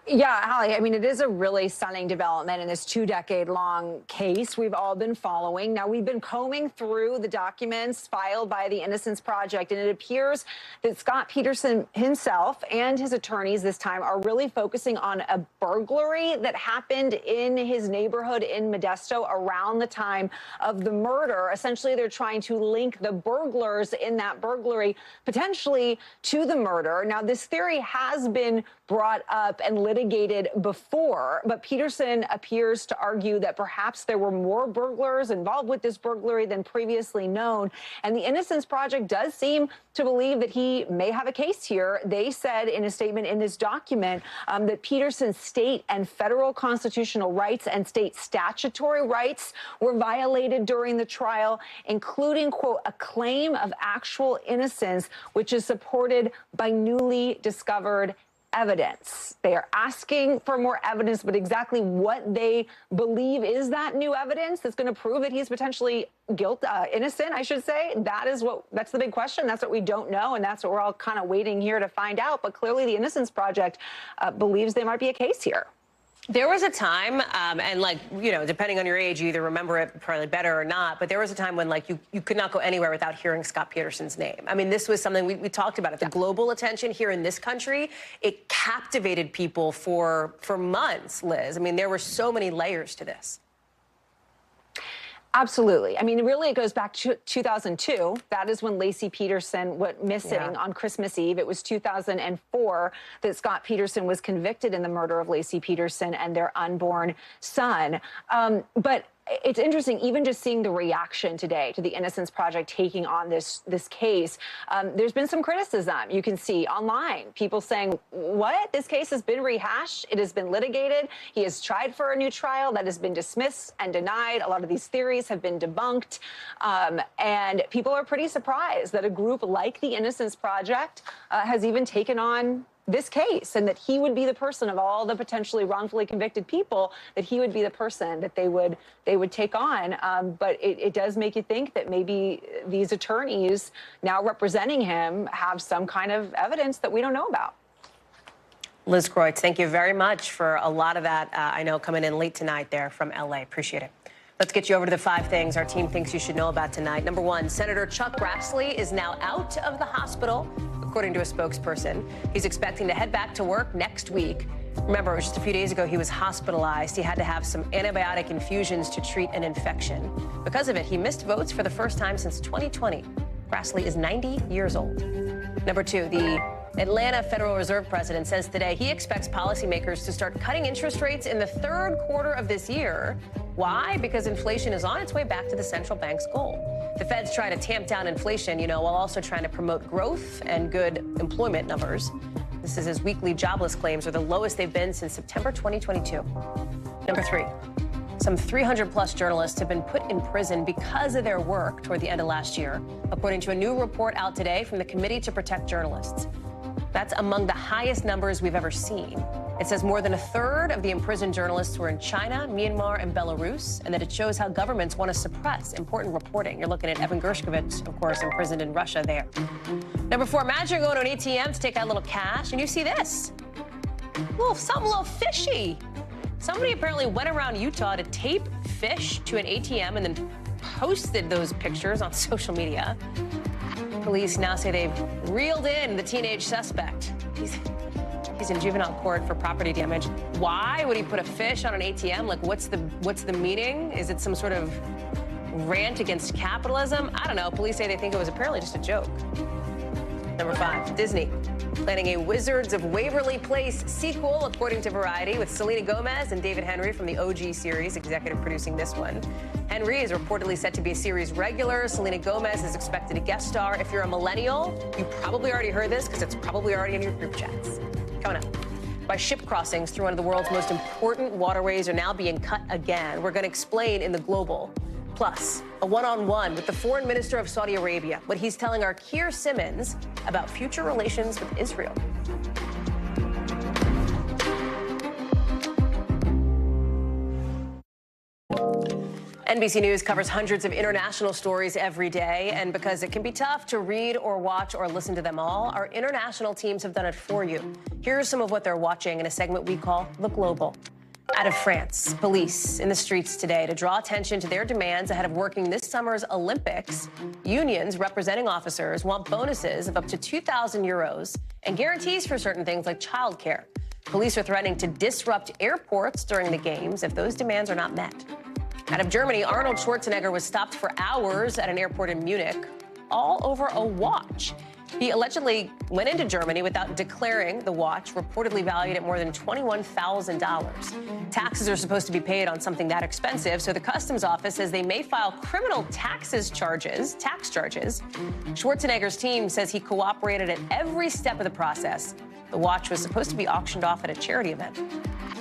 S5: Yeah, Hallie, I mean, it is a really stunning development in this 2-decade-long case we've all been following. Now, we've been combing through the documents filed by the Innocence Project, and it appears that Scott Peterson himself and his attorneys this time are really focusing on a burglary that happened in his neighborhood in Modesto around the time of the murder. Essentially, they're trying to link the burglars in that burglary potentially to the murder. Now, this theory has been brought up and litigated before, but Peterson appears to argue that perhaps there were more burglars involved with this burglary than previously known. And the Innocence Project does seem to believe that he may have a case here. They said in a statement in this document that Peterson's state and federal constitutional rights and state statutory rights were violated during the trial, including, quote, a claim of actual innocence, which is supported by newly discovered evidence. They are asking for more evidence, but exactly what they believe is that new evidence that's going to prove that he's potentially innocent, I should say. That's the big question. That's what we don't know, and that's what we're all kind of waiting here to find out. But clearly the Innocence Project believes there might be a case here.
S1: There was a time, and like, you know, depending on your age, you either remember it probably better or not, but there was a time when, like, you could not go anywhere without hearing Scott Peterson's name. I mean, this was something we talked about it. The global attention here in this country, it captivated people for months, Liz. I mean, there were so many layers to this.
S5: Absolutely. I mean, really, it goes back to 2002. That is when Laci Peterson went missing on Christmas Eve. It was 2004 that Scott Peterson was convicted in the murder of Laci Peterson and their unborn son. But it's interesting, even just seeing the reaction today to the Innocence Project taking on this case. There's been some criticism you can see online. People saying, what? This case has been rehashed. It has been litigated. He has tried for a new trial that has been dismissed and denied. A lot of these theories have been debunked. And people are pretty surprised that a group like the Innocence Project has even taken on this case, and that he would be the person of all the potentially wrongfully convicted people, that he would be the person that they would take on. But it does make you think that maybe these attorneys now representing him have some kind of evidence that we don't know about.
S1: Liz Kreutz, thank you very much for a lot of that. I know coming in late tonight there from LA. Appreciate it. Let's get you over to the 5 things our team thinks you should know about tonight. Number 1, Senator Chuck Grassley is now out of the hospital, according to a spokesperson. He's expecting to head back to work next week. Remember, it was just a few days ago he was hospitalized. He had to have some antibiotic infusions to treat an infection. Because of it, he missed votes for the first time since 2020. Grassley is 90 years old. Number 2, the Atlanta Federal Reserve president says today he expects policymakers to start cutting interest rates in the 3rd quarter of this year. Why? Because inflation is on its way back to the central bank's goal. The Fed's trying to tamp down inflation, while also trying to promote growth and good employment numbers. This is as weekly jobless claims are the lowest they've been since September 2022. Number 3, some 300-plus journalists have been put in prison because of their work toward the end of last year, according to a new report out today from the Committee to Protect Journalists. That's among the highest numbers we've ever seen. It says more than a third of the imprisoned journalists were in China, Myanmar, and Belarus, and that it shows how governments want to suppress important reporting. You're looking at Evan Gershkovich, of course, imprisoned in Russia there. Number 4, imagine going to an ATM to take out a little cash, and you see this. Something a little fishy. Somebody apparently went around Utah to tape fish to an ATM and then posted those pictures on social media. Police now say they've reeled in the teenage suspect. He's He's in juvenile court for property damage. Why would he put a fish on an ATM? Like, what's the meaning? Is it some sort of rant against capitalism? I don't know. Police say they think it was apparently just a joke. Number 5, Disney planning a Wizards of Waverly Place sequel, according to Variety, with Selena Gomez and David Henry from the OG series, executive producing this one. Henry is reportedly set to be a series regular. Selena Gomez is expected to guest star. If you're a millennial, you probably already heard this because it's probably already in your group chats. Coming up. By ship crossings through one of the world's most important waterways are now being cut again. We're going to explain in the Global. Plus, a one-on-one with the foreign minister of Saudi Arabia, what he's telling our Keir Simmons about future relations with Israel. NBC News covers hundreds of international stories every day, and because it can be tough to read or watch or listen to them all, our international teams have done it for you. Here's some of what they're watching in a segment we call The Global. Out of France, police in the streets today to draw attention to their demands ahead of working this summer's Olympics. Unions representing officers want bonuses of up to 2,000 euros and guarantees for certain things like childcare. Police are threatening to disrupt airports during the games if those demands are not met. Out of Germany, Arnold Schwarzenegger was stopped for hours at an airport in Munich, all over a watch. He allegedly went into Germany without declaring the watch, reportedly valued at more than $21,000. Taxes are supposed to be paid on something that expensive, so the customs office says they may file criminal tax charges. Schwarzenegger's team says he cooperated at every step of the process. The watch was supposed to be auctioned off at a charity event.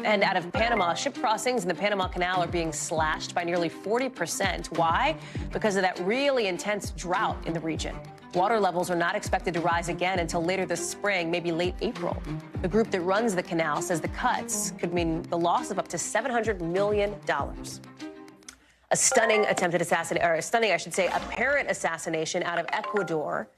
S1: And out of Panama, ship crossings in the Panama Canal are being slashed by nearly 40%. Why? Because of that really intense drought in the region. Water levels are not expected to rise again until later this spring, maybe late April. The group that runs the canal says the cuts could mean the loss of up to $700 million. A stunning attempted assassination, or apparent assassination out of Ecuador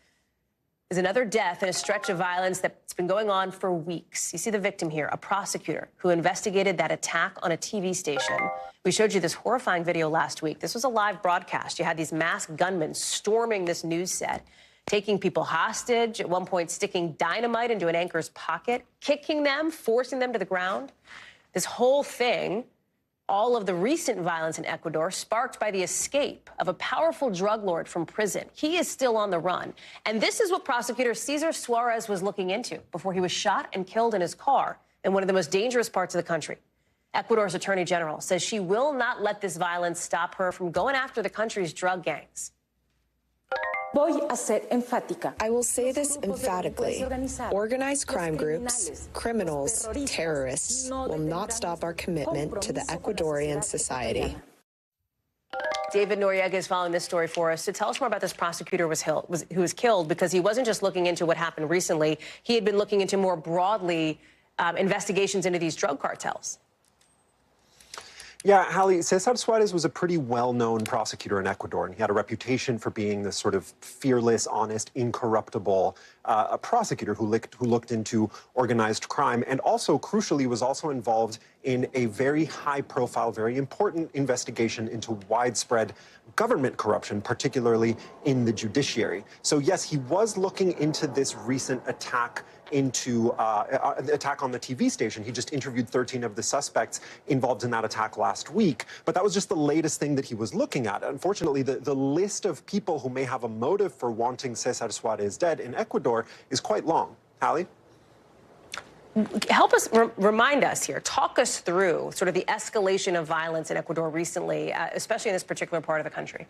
S1: is another death in a stretch of violence that's been going on for weeks. You see the victim here, a prosecutor who investigated that attack on a TV station. We showed you this horrifying video last week. This was a live broadcast. You had these masked gunmen storming this news set, taking people hostage, at one point sticking dynamite into an anchor's pocket, kicking them, forcing them to the ground. This whole thing, all of the recent violence in Ecuador, sparked by the escape of a powerful drug lord from prison. He is still on the run. And this is what prosecutor Cesar Suarez was looking into before he was shot and killed in his car in one of the most dangerous parts of the country. Ecuador's attorney general says she will not let this violence stop her from going after the country's drug gangs.
S4: I will say this emphatically. Organized crime groups, criminals, terrorists will not stop our commitment to the Ecuadorian society.
S1: David Noriega is following this story for us. So tell us more about this prosecutor who was killed, because he wasn't just looking into what happened recently. He had been looking into more broadly investigations into these drug cartels.
S20: Yeah, Hallie, Cesar Suarez was a pretty well-known prosecutor in Ecuador, and he had a reputation for being this sort of fearless, honest, incorruptible a prosecutor who looked into organized crime, and also, crucially, was also involved in a very high-profile, very important investigation into widespread government corruption, particularly in the judiciary. So, yes, he was looking into this recent attack attack on the TV station. He just interviewed 13 of the suspects involved in that attack last week. But that was just the latest thing that he was looking at. Unfortunately, the list of people who may have a motive for wanting Cesar Suarez dead in Ecuador is quite long. Hallie?
S1: Help us, remind us here, talk us through sort of the escalation of violence in Ecuador recently, especially in this particular part of the country.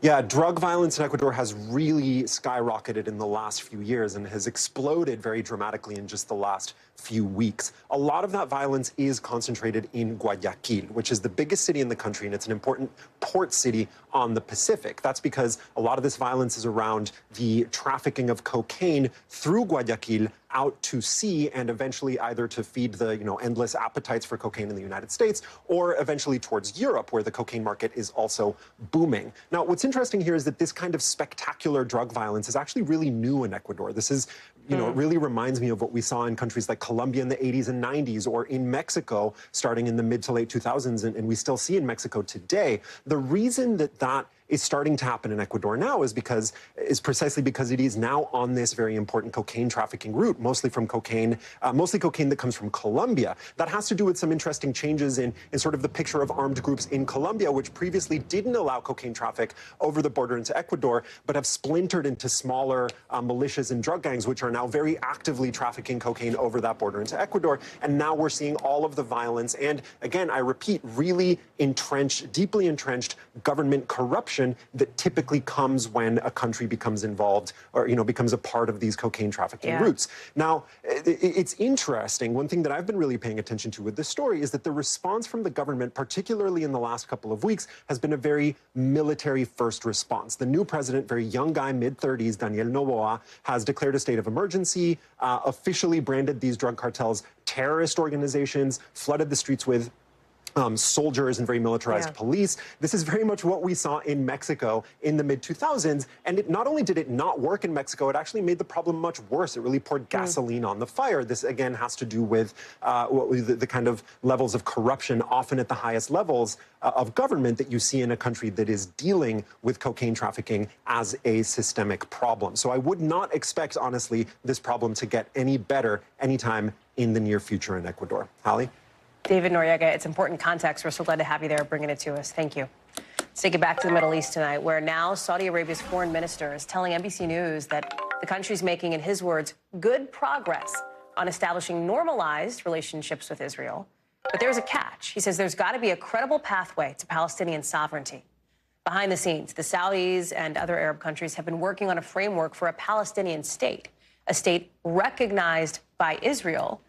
S20: Yeah, drug violence in Ecuador has really skyrocketed in the last few years and has exploded very dramatically in just the last few weeks. A lot of that violence is concentrated in Guayaquil, which is the biggest city in the country, and it's an important port city on the Pacific. That's because a lot of this violence is around the trafficking of cocaine through Guayaquil out to sea, and eventually either to feed the endless appetites for cocaine in the United States, or eventually towards Europe, where the cocaine market is also booming. Now, what's interesting here is that this kind of spectacular drug violence is actually really new in Ecuador. This is, it really reminds me of what we saw in countries like Colombia in the 80s and 90s, or in Mexico starting in the mid to late 2000s, and we still see in Mexico today. The reason that is starting to happen in Ecuador now is precisely because it is now on this very important cocaine trafficking route, mostly cocaine that comes from Colombia. That has to do with some interesting changes in sort of the picture of armed groups in Colombia, which previously didn't allow cocaine traffic over the border into Ecuador, but have splintered into smaller militias and drug gangs, which are now very actively trafficking cocaine over that border into Ecuador. And now we're seeing all of the violence and, again, I repeat, really deeply entrenched government corruption that typically comes when a country becomes involved or, becomes a part of these cocaine trafficking routes. Now, it's interesting. One thing that I've been really paying attention to with this story is that the response from the government, particularly in the last couple of weeks, has been a very military-first response. The new president, very young guy, mid-30s, Daniel Noboa, has declared a state of emergency, officially branded these drug cartels terrorist organizations, flooded the streets with soldiers and very militarized police. This is very much what we saw in Mexico in the mid-2000s. And not only did it not work in Mexico, it actually made the problem much worse. It really poured gasoline on the fire. This, again, has to do with the kind of levels of corruption, often at the highest levels of government, that you see in a country that is dealing with cocaine trafficking as a systemic problem. So I would not expect, honestly, this problem to get any better anytime in the near future in Ecuador. Hallie?
S1: David Noriega, it's important context. We're so glad to have you there bringing it to us. Thank you. Let's take it back to the Middle East tonight, where now Saudi Arabia's foreign minister is telling NBC News that the country's making, in his words, good progress on establishing normalized relationships with Israel. But there's a catch. He says there's got to be a credible pathway to Palestinian sovereignty. Behind the scenes, the Saudis and other Arab countries have been working on a framework for a Palestinian state, a state recognized by Israel.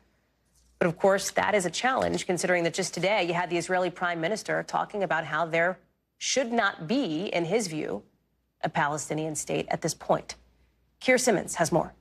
S1: But of course, that is a challenge, considering that just today you had the Israeli prime minister talking about how there should not be, in his view, a Palestinian state at this point. Keir Simmons has more.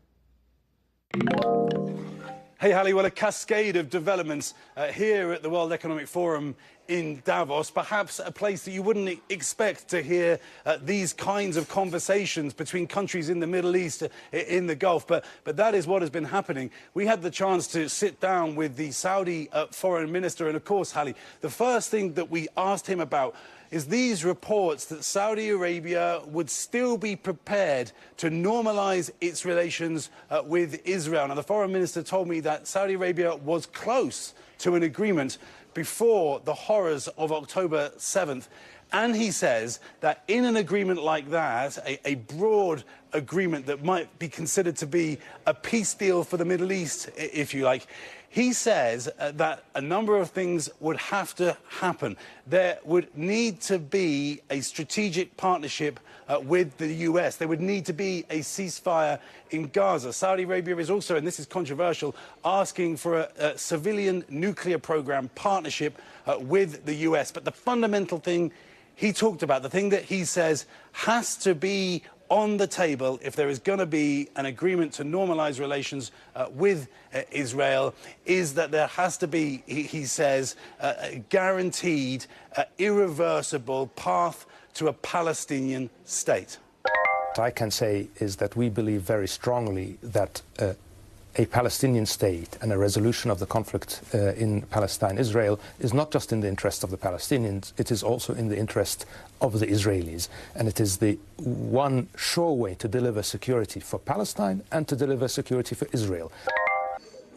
S21: Hey, Hallie, well, a cascade of developments here at the World Economic Forum in Davos, perhaps a place that you wouldn't expect to hear these kinds of conversations between countries in the Middle East, in the Gulf. But that is what has been happening. We had the chance to sit down with the Saudi foreign minister. And of course, Hallie, the first thing that we asked him about is these reports that Saudi Arabia would still be prepared to normalize its relations with Israel. Now, the foreign minister told me that Saudi Arabia was close to an agreement before the horrors of October 7th. And he says that in an agreement like that, a broad agreement that might be considered to be a peace deal for the Middle East, if you like, he says that a number of things would have to happen. There would need to be a strategic partnership with the US. There would need to be a ceasefire in Gaza. Saudi Arabia is also, and this is controversial, asking for a civilian nuclear program partnership with the US. But the fundamental thing he talked about, the thing that he says has to be on the table if there is going to be an agreement to normalize relations with Israel, is that there has to be, he says, a guaranteed, irreversible path to a Palestinian state.
S22: What I can say is that we believe very strongly that a Palestinian state and a resolution of the conflict in Palestine-Israel is not just in the interest of the Palestinians, it is also in the interest of the Israelis. And it is the one sure way to deliver security for Palestine and to deliver security for Israel.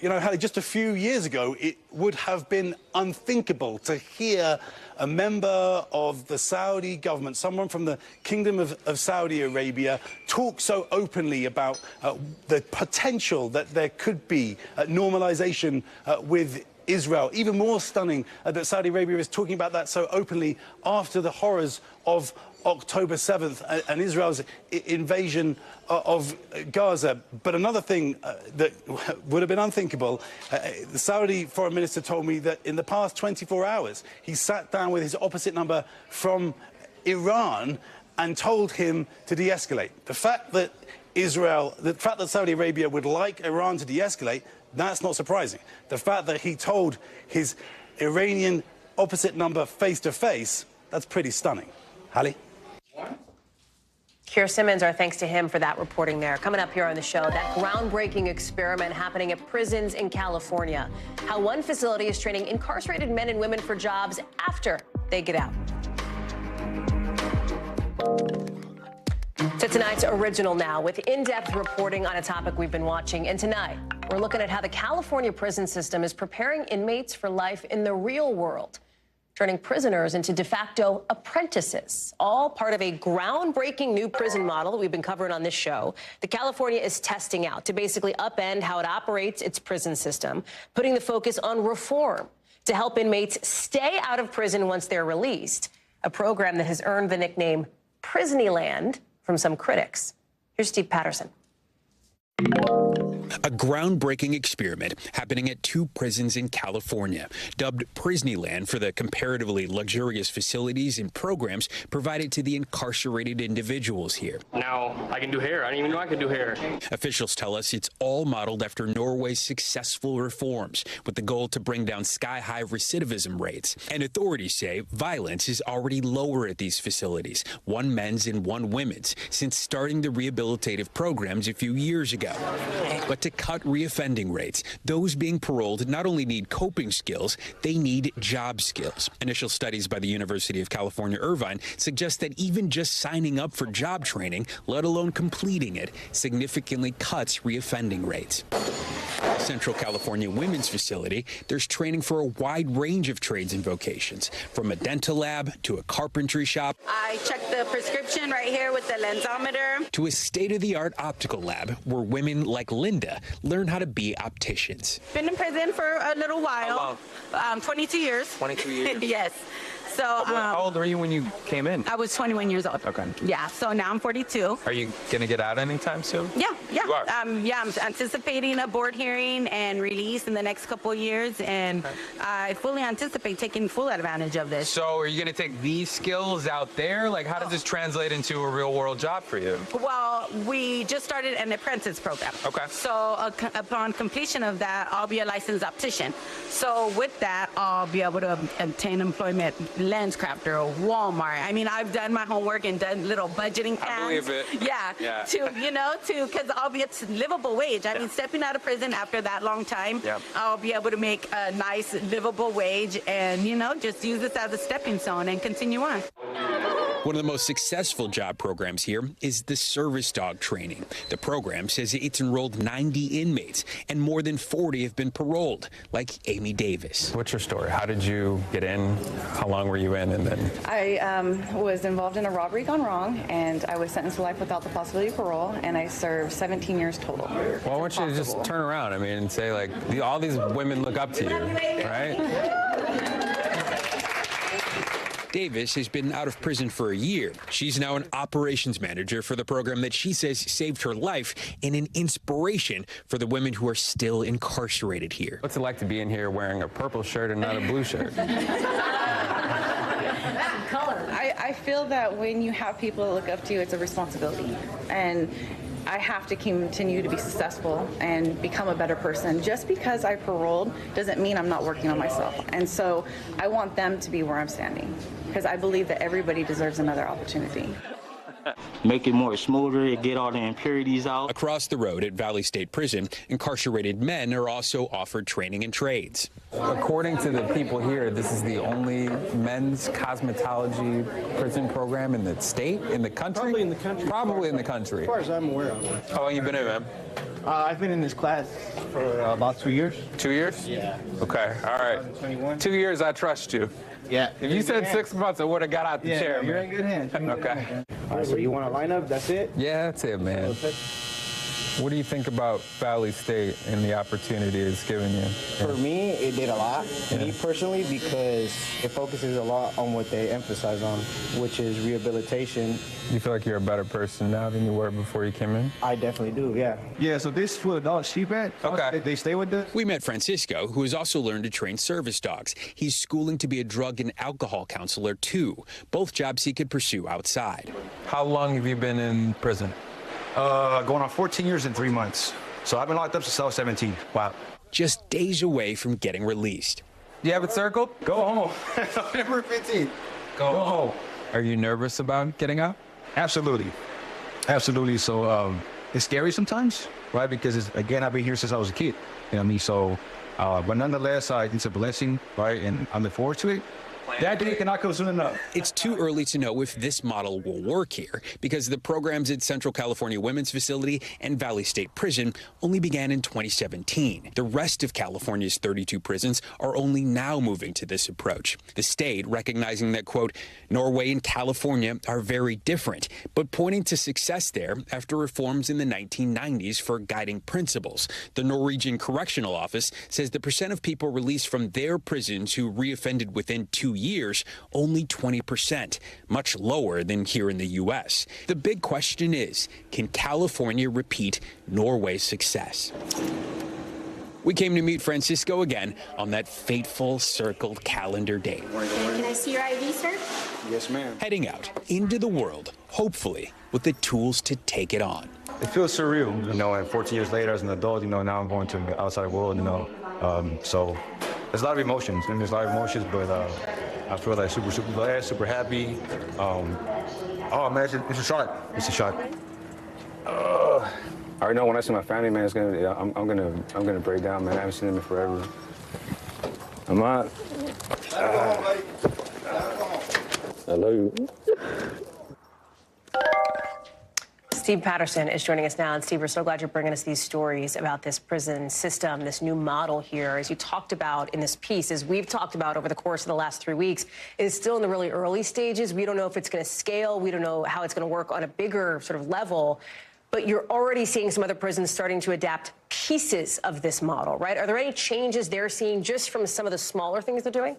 S21: You know, Hallie, just a few years ago, it would have been unthinkable to hear a member of the Saudi government, someone from the Kingdom of Saudi Arabia, talk so openly about the potential that there could be normalization with Israel. Even more stunning that Saudi Arabia is talking about that so openly after the horrors of October 7th and Israel's invasion of Gaza. But another thing that would have been unthinkable, the Saudi foreign minister told me that in the past 24 hours, he sat down with his opposite number from Iran and told him to de-escalate. The fact that Saudi Arabia would like Iran to de-escalate, that's not surprising. The fact that he told his Iranian opposite number face-to-face, that's pretty stunning. Hallie?
S1: Keir Simmons, our thanks to him for that reporting there. Coming up here on the show, that groundbreaking experiment happening at prisons in California. How one facility is training incarcerated men and women for jobs after they get out. To tonight's Original Now, with in-depth reporting on a topic we've been watching. And tonight, we're looking at how the California prison system is preparing inmates for life in the real world, turning prisoners into de facto apprentices, all part of a groundbreaking new prison model that we've been covering on this show that California is testing out to basically upend how it operates its prison system, putting the focus on reform to help inmates stay out of prison once they're released, a program that has earned the nickname Prisonyland from some critics. Here's Steve Patterson.
S6: A groundbreaking experiment happening at 2 prisons in California, dubbed Prisonyland for the comparatively luxurious facilities and programs provided to the incarcerated individuals here.
S8: Now I can do hair. I didn't even know I could do hair.
S6: Officials tell us it's all modeled after Norway's successful reforms, with the goal to bring down sky-high recidivism rates. And authorities say violence is already lower at these facilities, 1 men's and 1 women's, since starting the rehabilitative programs a few years ago. But to cut reoffending rates, those being paroled not only need coping skills, they need job skills. Initial studies by the University of California, Irvine suggest that even just signing up for job training, let alone completing it, significantly cuts reoffending rates. Central California Women's Facility, there's training for a wide range of trades and vocations, from a dental lab to a carpentry shop.
S23: I checked the prescription right here with the lensometer.
S6: To a state-of-the-art optical lab where women like Linda learn how to be opticians.
S23: Been in prison for a little while. 22 years.
S8: 22 years?
S23: Yes. So,
S8: how old were you when you came in?
S23: I was 21 years old.
S8: Okay.
S23: Yeah, so now I'm 42.
S8: Are you going to get out anytime soon?
S23: Yeah.
S8: You are?
S23: Yeah, I'm anticipating a board hearing and release in the next couple of years, and I fully anticipate taking full advantage of this.
S8: So are you going to take these skills out there? Like, how does this translate into a real-world job for you?
S23: Well, we just started an apprentice program.
S8: Okay.
S23: So upon completion of that, I'll be a licensed optician. So with that, I'll be able to obtain employment, LensCrafter, or Walmart. I mean, I've done my homework and done little budgeting plans.
S8: I believe it.
S23: Yeah. Because I'll be at livable wage. I mean, stepping out of prison after that long time, I'll be able to make a nice livable wage and, just use this as a stepping stone and continue on.
S6: One of the most successful job programs here is the service dog training. The program says it's enrolled 90 inmates, and more than 40 have been paroled, like Amy Davis.
S8: What's your story? How did you get in? How long were you in? And then
S24: I was involved in a robbery gone wrong, and I was sentenced to life without the possibility of parole, and I served 17 years total.
S8: Well, I want you to just turn around. I mean, and say, like, all these women look up to you, right?
S6: Davis has been out of prison for a year. She's now an operations manager for the program that she says saved her life and an inspiration for the women who are still incarcerated here.
S8: What's it like to be in here wearing a purple shirt and not a blue shirt?
S24: I feel that when you have people that look up to you, it's a responsibility. And I have to continue to be successful and become a better person. Just because I paroled doesn't mean I'm not working on myself. And so I want them to be where I'm standing, because I believe that everybody deserves another opportunity.
S25: Make it more smoother, get all the impurities out.
S6: Across the road at Valley State Prison, incarcerated men are also offered training in trades.
S8: According to the people here, this is the only men's cosmetology prison program in the state, in the country?
S26: Probably in the country.
S8: Probably in the country.
S26: As far as I'm aware of.
S8: How long you been in, man?
S26: I've been in this class for about 2 years.
S8: 2 years?
S26: Yeah.
S8: Okay, all right.
S26: 2021.
S8: 2 years, I trust you.
S26: Yeah.
S8: If you said 6 months, I would have got out the chair.
S26: You're
S8: man.
S26: in good hands.
S8: Okay.
S26: All right, so you want to line up? That's it?
S8: Yeah, that's it, man. What do you think about Valley State and the opportunity it's given you?
S26: For me, it did a lot. Me personally, because it focuses a lot on what they emphasize on, which is rehabilitation.
S8: You feel like you're a better person now than you were before you came in?
S26: I definitely do, yeah. Yeah, so this is where the dogs sheep at.
S6: Okay.
S26: They stay with us.
S6: We met Francisco, who has also learned to train service dogs. He's schooling to be a drug and alcohol counselor, too, both jobs he could pursue outside.
S8: How long have you been in prison?
S26: Going on 14 years and 3 months. So I've been locked up since I was 17.
S8: Wow.
S6: Just days away from getting released.
S8: Do you have it circled?
S26: Go home. November 15th. Go home.
S8: Are you nervous about getting out?
S26: Absolutely. Absolutely. So it's scary sometimes, right? Because, again, I've been here since I was a kid. You know what I mean? So, but nonetheless, it's a blessing, right? And I look forward to it.
S6: That day cannot come soon enough. It's too early to know if this model will work here because the programs at Central California Women's Facility and Valley State Prison only began in 2017. The rest of California's 32 prisons are only now moving to this approach. The state recognizing that, quote, Norway and California are very different, but pointing to success there after reforms in the 1990s for guiding principles. The Norwegian Correctional Office says the percent of people released from their prisons who reoffended within 2 years, only 20%, much lower than here in the U.S. The big question is, can California repeat Norway's success? We came to meet Francisco again on that fateful circled calendar date.
S7: Can I see your ID, sir?
S6: Yes, ma'am. Heading out into the world, hopefully with the tools to take it on.
S9: It feels surreal, you know, and 14 years later as an adult, you know, now I'm going to the outside world, you know. So there's a lot of emotions, but I feel like super glad, super happy. Oh man, it's a shot. It's a shot. I already know when I see my family, man, I'm gonna break down, man. I haven't seen them in forever. I'm not. I love you.
S1: Steve Patterson is joining us now. And Steve, we're so glad you're bringing us these stories about this prison system, this new model here, as you talked about in this piece, as we've talked about over the course of the last 3 weeks, is still in the really early stages. We don't know if it's going to scale. We don't know how it's going to work on a bigger sort of level. But you're already seeing some other prisons starting to adapt pieces of this model, right? Are there any changes they're seeing just from some of the smaller things they're doing?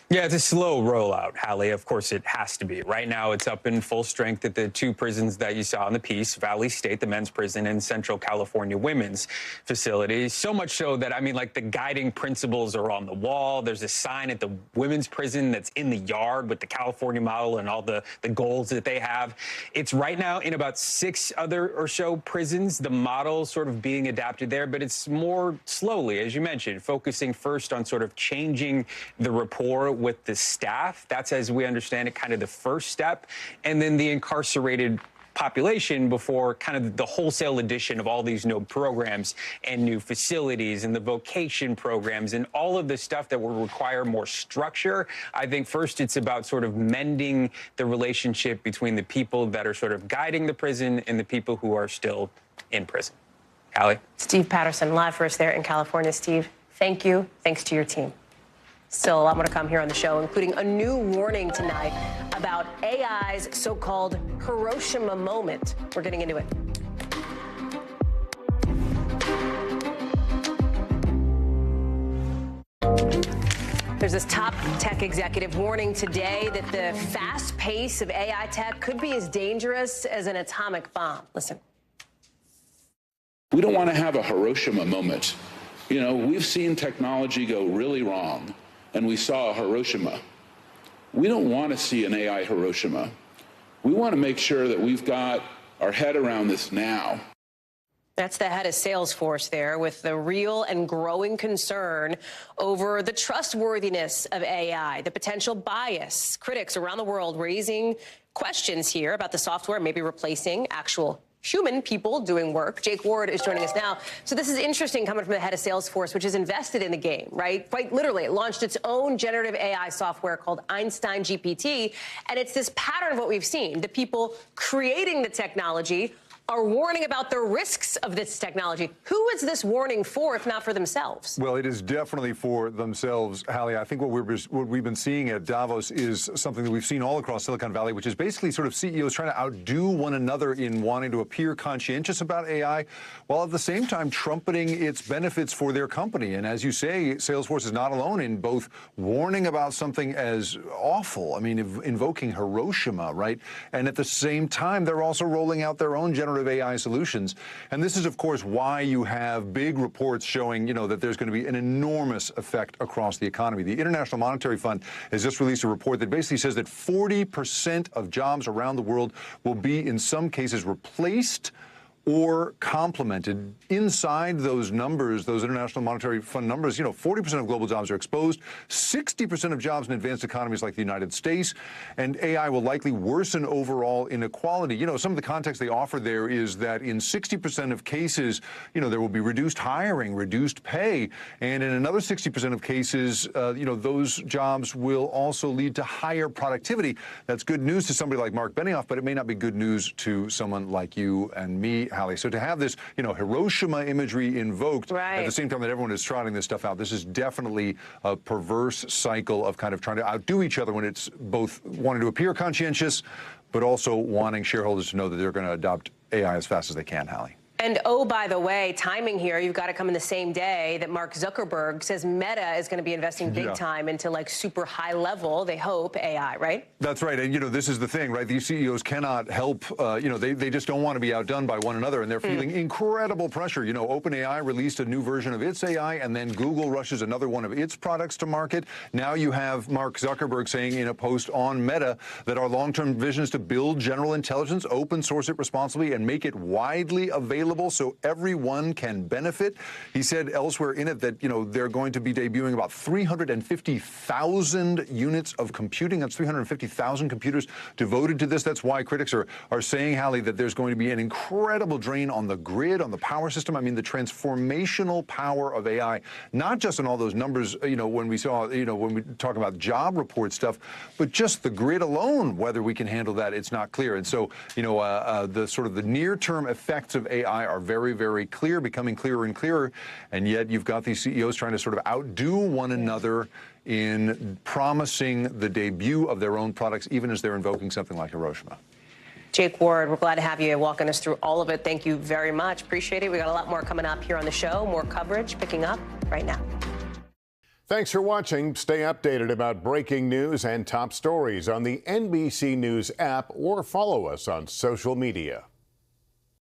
S6: Yeah, it's a slow rollout, Hallie. Of course, it has to be. Right now, it's up in full strength at the two prisons that you saw in the piece, Valley State, the men's prison, and Central California Women's Facility. So much so that, I mean, like, the guiding principles are on the wall. There's a sign at the women's prison that's in the yard with the California model and all the goals that they have. It's right now in about 6 other or so prisons, the model sort of being adapted there, but it's more slowly, as you mentioned, focusing first on sort of changing the rapport with the staff. That's, as we understand it, kind of the first step. And then the incarcerated population before kind of the wholesale addition of all these new programs and new facilities and the vocation programs and all of the stuff that will require more structure. I think first it's about sort of mending the relationship between the people that are sort of guiding the prison and the people who are still in prison. Hallie?
S1: Steve Patterson, live for us there in California. Steve, thank you. Thanks to your team. Still a lot more to come here on the show, including a new warning tonight about AI's so-called Hiroshima moment. We're getting into it. There's this top tech executive warning today that the fast pace of AI tech could be as dangerous as an atomic bomb. Listen.
S10: We don't want to have a Hiroshima moment. You know, we've seen technology go really wrong. And we saw Hiroshima. We don't want to see an AI Hiroshima. We want to make sure that we've got our head around this now.
S1: That's the head of Salesforce there with the real and growing concern over the trustworthiness of AI, the potential bias. Critics around the world raising questions here about the software maybe replacing actual human people doing work. Jake Ward is joining us now. So this is interesting coming from the head of Salesforce, which is invested in the game, right? Quite literally, it launched its own generative AI software called Einstein GPT. And it's this pattern of what we've seen. The people creating the technology are warning about the risks of this technology. Who is this warning for, if not for themselves?
S11: Well, it is definitely for themselves, Hallie. I think what we've been seeing at Davos is something that we've seen all across Silicon Valley, which is basically sort of CEOs trying to outdo one another in wanting to appear conscientious about AI, while at the same time trumpeting its benefits for their company. And as you say, Salesforce is not alone in both warning about something as awful, I mean, invoking Hiroshima, right? And at the same time, they're also rolling out their own generative AI solutions. And this is, of course, why you have big reports showing, you know, that there's going to be an enormous effect across the economy. The International Monetary Fund has just released a report that basically says that 40% of jobs around the world will be, in some cases, replaced or complemented. Inside those numbers, those International Monetary Fund numbers, 40% of global jobs are exposed, 60% of jobs in advanced economies like the United States, and AI will likely worsen overall inequality. Some of the context they offer there is that in 60% of cases, there will be reduced hiring, reduced pay, and in another 60% of cases, those jobs will also lead to higher productivity. That's good news to somebody like Mark Benioff, but it may not be good news to someone like you and me, Hallie. So to have this, Hiroshima imagery invoked at the same time that everyone is trotting this stuff out, this is definitely a perverse cycle of kind of trying to outdo each other when it's both wanting to appear conscientious, but also wanting shareholders to know that they're going to adopt AI as fast as they can, Hallie.
S1: And oh, by the way, timing here, you've got to come in the same day that Mark Zuckerberg says Meta is going to be investing big time into like super high level, they hope, AI, right?
S11: That's right. And, this is the thing, right? These CEOs cannot help, they just don't want to be outdone by one another. And they're feeling incredible pressure. OpenAI released a new version of its AI, and then Google rushes another one of its products to market. Now you have Mark Zuckerberg saying in a post on Meta that our long-term vision is to build general intelligence, open source it responsibly, and make it widely available so everyone can benefit. He said elsewhere in it that, they're going to be debuting about 350,000 units of computing. That's 350,000 computers devoted to this. That's why critics are saying, Hallie, that there's going to be an incredible drain on the grid, on the power system. I mean, the transformational power of AI, not just in all those numbers, when we saw, when we talk about job report stuff, but just the grid alone, whether we can handle that, it's not clear. And so, the sort of the near-term effects of AI are very, very clear, becoming clearer and clearer, and yet you've got these CEOs trying to sort of outdo one another in promising the debut of their own products, even as they're invoking something like Hiroshima.
S1: Jake Ward, we're glad to have you walking us through all of it. Thank you very much. Appreciate it. We got a lot more coming up here on the show, more coverage picking up right now.
S12: Thanks for watching. Stay updated about breaking news and top stories on the NBC News app or follow us on social media.